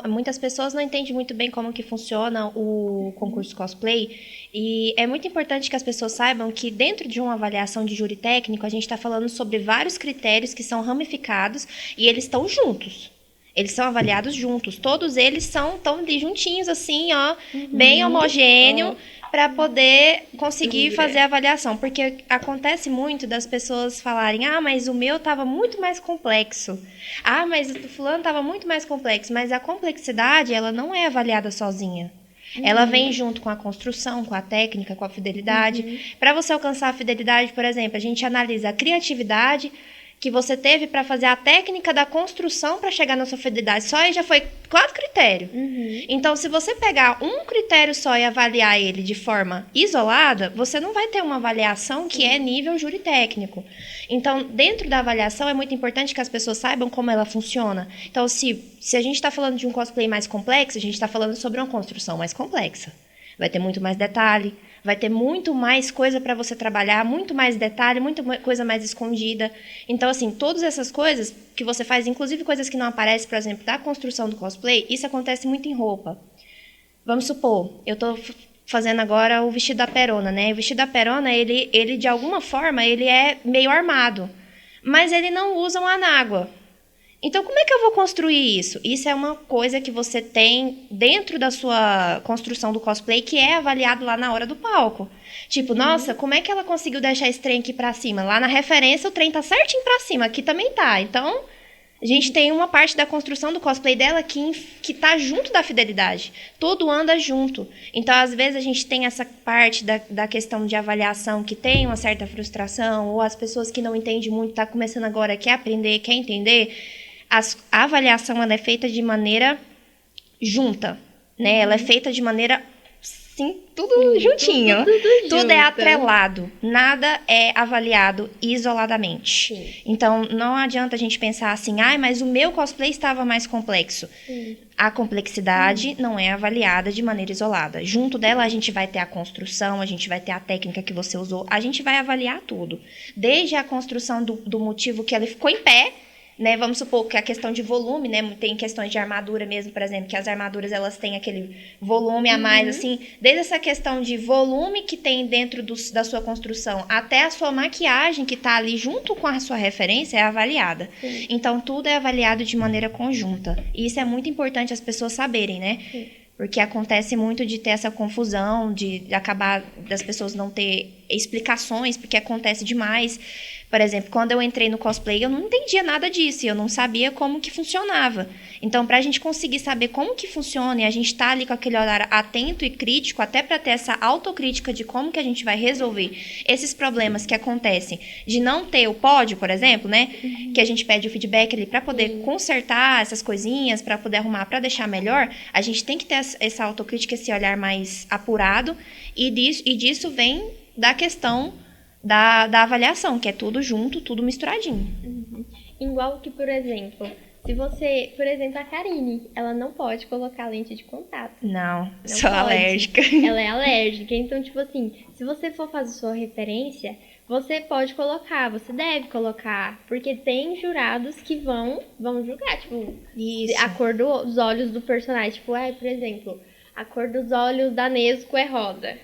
Muitas pessoas não entendem muito bem como que funciona o concurso cosplay e é muito importante que as pessoas saibam que dentro de uma avaliação de júri técnico a gente está falando sobre vários critérios que são ramificados e eles estão juntos. Eles são avaliados juntos. Todos eles estão ali juntinhos, assim, ó, bem homogêneo, para poder conseguir fazer a avaliação. Porque acontece muito das pessoas falarem, mas o meu estava muito mais complexo. Mas o fulano estava muito mais complexo. Mas a complexidade, ela não é avaliada sozinha. Ela vem junto com a construção, com a técnica, com a fidelidade. Para você alcançar a fidelidade, por exemplo, a gente analisa a criatividade que você teve para fazer a técnica da construção para chegar na sua fidelidade. Só aí já foi 4 critérios. Então, se você pegar um critério só e avaliar ele de forma isolada, você não vai ter uma avaliação que é nível júri técnico. Então, dentro da avaliação, é muito importante que as pessoas saibam como ela funciona. Então, se a gente está falando de um cosplay mais complexo, a gente está falando sobre uma construção mais complexa. Vai ter muito mais detalhe, vai ter muito mais coisa para você trabalhar, muito mais detalhe, muita coisa mais escondida. Então, assim, todas essas coisas que você faz, inclusive coisas que não aparecem, por exemplo, da construção do cosplay, isso acontece muito em roupa. Vamos supor, eu tô fazendo agora o vestido da Perona, né? O vestido da Perona, ele de alguma forma, ele é meio armado, mas ele não usa uma anágua. Então, como é que eu vou construir isso? Isso é uma coisa que você tem dentro da sua construção do cosplay que é avaliado lá na hora do palco. Tipo, nossa, como é que ela conseguiu deixar esse trem aqui pra cima? Lá na referência o trem tá certinho pra cima, aqui também tá. Então, a gente tem uma parte da construção do cosplay dela que tá junto da fidelidade. Tudo anda junto. Então, às vezes, a gente tem essa parte da questão de avaliação que tem uma certa frustração, ou as pessoas que não entendem muito, tá começando agora, quer aprender, quer entender. A avaliação ela é feita de maneira junta, né? Ela é feita de maneira Sim, tudo juntinho. Tudo é junto. atrelado. Nada é avaliado isoladamente. Sim. Então, não adianta a gente pensar assim, mas o meu cosplay estava mais complexo. Sim. A complexidade não é avaliada de maneira isolada. Junto dela, a gente vai ter a construção, a gente vai ter a técnica que você usou, a gente vai avaliar tudo. Desde a construção do motivo que ela ficou em pé, né? Vamos supor que a questão de volume, né? Tem questões de armadura mesmo, por exemplo, que as armaduras elas têm aquele volume a mais, assim. Desde essa questão de volume que tem dentro da sua construção até a sua maquiagem que tá ali junto com a sua referência é avaliada. Sim. Então, tudo é avaliado de maneira conjunta. E isso é muito importante as pessoas saberem, né? Sim. Porque acontece muito de ter essa confusão, de acabar das pessoas não ter explicações, porque acontece demais. Por exemplo, quando eu entrei no cosplay, eu não entendia nada disso, eu não sabia como que funcionava. Então, pra gente conseguir saber como que funciona e a gente tá ali com aquele olhar atento e crítico, até pra ter essa autocrítica de como que a gente vai resolver esses problemas que acontecem, de não ter o pódio, por exemplo, né? Que a gente pede o feedback ali pra poder consertar essas coisinhas, pra poder arrumar, pra deixar melhor, a gente tem que ter essa autocrítica, esse olhar mais apurado, e disso vem da questão da avaliação, que é tudo junto, tudo misturadinho. Igual que, por exemplo, se você... Por exemplo, a Karine, ela não pode colocar lente de contato. Não, Não sou pode. alérgica. Ela é alérgica. Então, tipo assim, se você for fazer sua referência, você pode colocar, você deve colocar. Porque tem jurados que vão julgar, tipo, Isso. a cor dos olhos do personagem. Tipo, por exemplo, a cor dos olhos da Nezuko é rosa.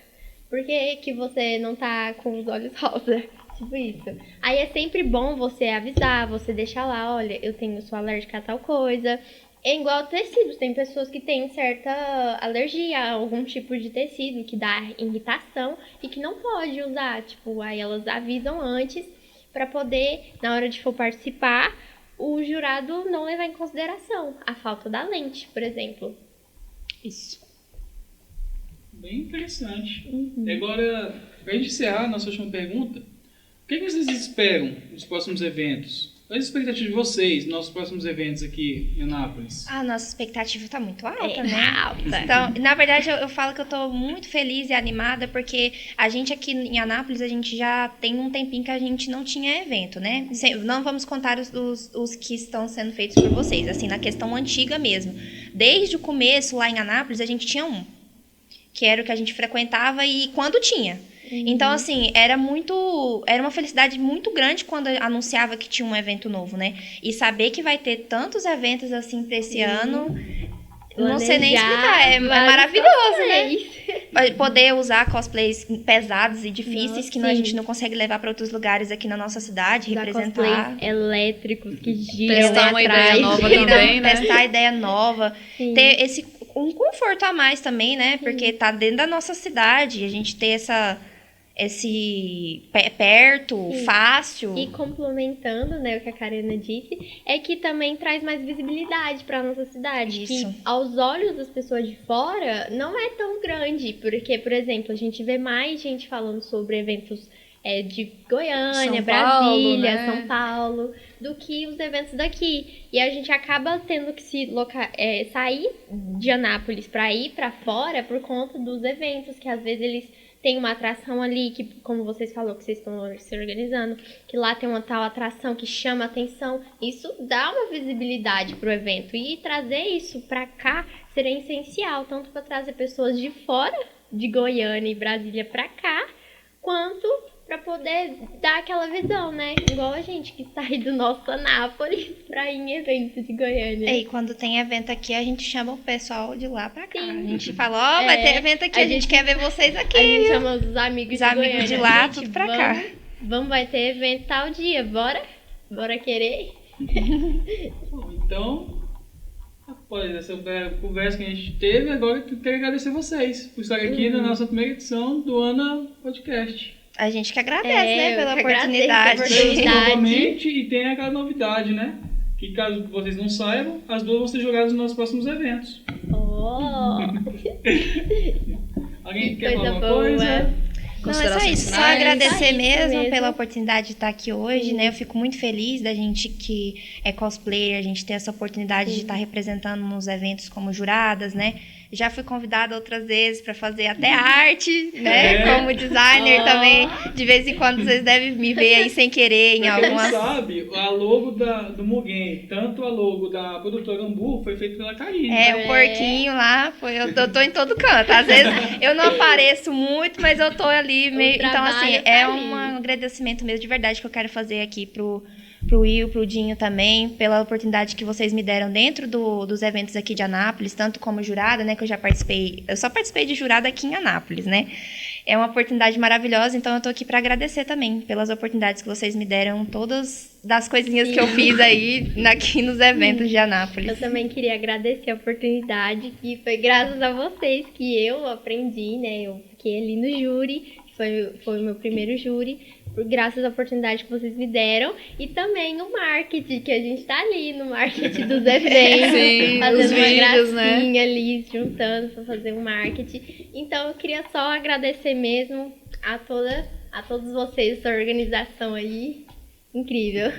Por que você não tá com os olhos rosa? Tipo isso. Aí é sempre bom você avisar, você deixar lá, olha, sou alérgica a tal coisa. É igual tecidos, tem pessoas que têm certa alergia a algum tipo de tecido que dá irritação e que não pode usar. Tipo, aí elas avisam antes pra poder, na hora de for participar, o jurado não levar em consideração a falta da lente, por exemplo. Isso. Bem interessante. E agora, para gente encerrar a nossa última pergunta, o que vocês esperam dos próximos eventos? Quais as expectativas de vocês nos nossos próximos eventos aqui em Anápolis? A nossa expectativa tá muito alta, É né? alta. Então, na verdade, eu falo que eu tô muito feliz e animada, porque a gente aqui em Anápolis, a gente já tem um tempinho que a gente não tinha evento, né? Não vamos contar os que estão sendo feitos por vocês, assim, na questão antiga mesmo. Desde o começo, lá em Anápolis, a gente tinha que era o que a gente frequentava e quando tinha. Então, assim, era uma felicidade muito grande quando anunciava que tinha um evento novo, né? E saber que vai ter tantos eventos assim pra esse ano, não sei nem explicar, é maravilhoso, né? Poder usar cosplays pesados e difíceis que a gente não consegue levar pra outros lugares aqui na nossa cidade, representar. Cosplays elétricos que giram Testar uma ideia nova também, né? Testar ideia nova, Sim. ter um conforto a mais também, né? Porque tá dentro da nossa cidade, a gente ter esse perto, fácil. E complementando, né, o que a Karina disse, é que também traz mais visibilidade para nossa cidade. Isso. Que aos olhos das pessoas de fora não é tão grande, porque, por exemplo, a gente vê mais gente falando sobre eventos de Goiânia, São Brasília, Paulo, né? São Paulo, do que os eventos daqui. E a gente acaba tendo que sair de Anápolis para ir para fora por conta dos eventos, que às vezes eles têm uma atração ali, que, como vocês falaram, que vocês estão se organizando, que lá tem uma tal atração que chama atenção. Isso dá uma visibilidade pro evento. E trazer isso pra cá seria essencial, tanto para trazer pessoas de fora de Goiânia e Brasília pra cá, quanto para poder dar aquela visão, né? Igual a gente que sai do nosso Anápolis pra ir em evento de Goiânia. E quando tem evento aqui, a gente chama o pessoal de lá pra cá. Sim. A gente fala, vai ter evento aqui, a gente quer ver vocês aqui. A gente chama os amigos Os de amigos Goiânia. de lá, Gente, tudo pra cá. Vamos, vai ter evento tal dia, bora? Bora querer? Bom, então, após essa conversa que a gente teve, agora eu quero agradecer vocês por estarem aqui na nossa primeira edição do Ana Podcast. A gente que agradece, né, pela eu que agradeço oportunidade. a oportunidade. Novamente, e tem aquela novidade, né? Que caso vocês não saibam, as duas vão ser jogadas nos nossos próximos eventos. Oh! Alguém Que quer falar coisa alguma boa. coisa? Não, é só Considerações isso, só finais? agradecer Só isso mesmo. pela oportunidade de estar aqui hoje, né? Eu fico muito feliz da gente que é cosplayer, a gente ter essa oportunidade de estar representando nos eventos como juradas, né? Já fui convidada outras vezes para fazer até arte, né? Como designer também. De vez em quando vocês devem me ver aí sem querer em Pra quem não algumas... sabe, a logo do Mugen, tanto a logo da produtora Ambu, foi feita pela Karine. O porquinho lá, eu tô em todo canto. Às vezes eu não apareço muito, mas eu tô ali meio... Então, assim, trabalho tá ali. um agradecimento mesmo de verdade que eu quero fazer aqui pro Will, pro Dinho também, pela oportunidade que vocês me deram dentro dos eventos aqui de Anápolis, tanto como jurada, né, que eu já participei. Eu só participei de jurada aqui em Anápolis, né? É uma oportunidade maravilhosa, então eu tô aqui para agradecer também pelas oportunidades que vocês me deram, todas das coisinhas que eu fiz aí aqui nos eventos de Anápolis. Eu também queria agradecer a oportunidade, que foi graças a vocês que eu aprendi, né? Eu fiquei ali no júri, foi o meu primeiro júri, graças à oportunidade que vocês me deram, e também o marketing, que a gente tá ali no marketing dos eventos, Sim, fazendo os uma vídeos, né? gracinha ali, juntando pra fazer um marketing. Então eu queria só agradecer mesmo a todos vocês, essa organização aí, incrível.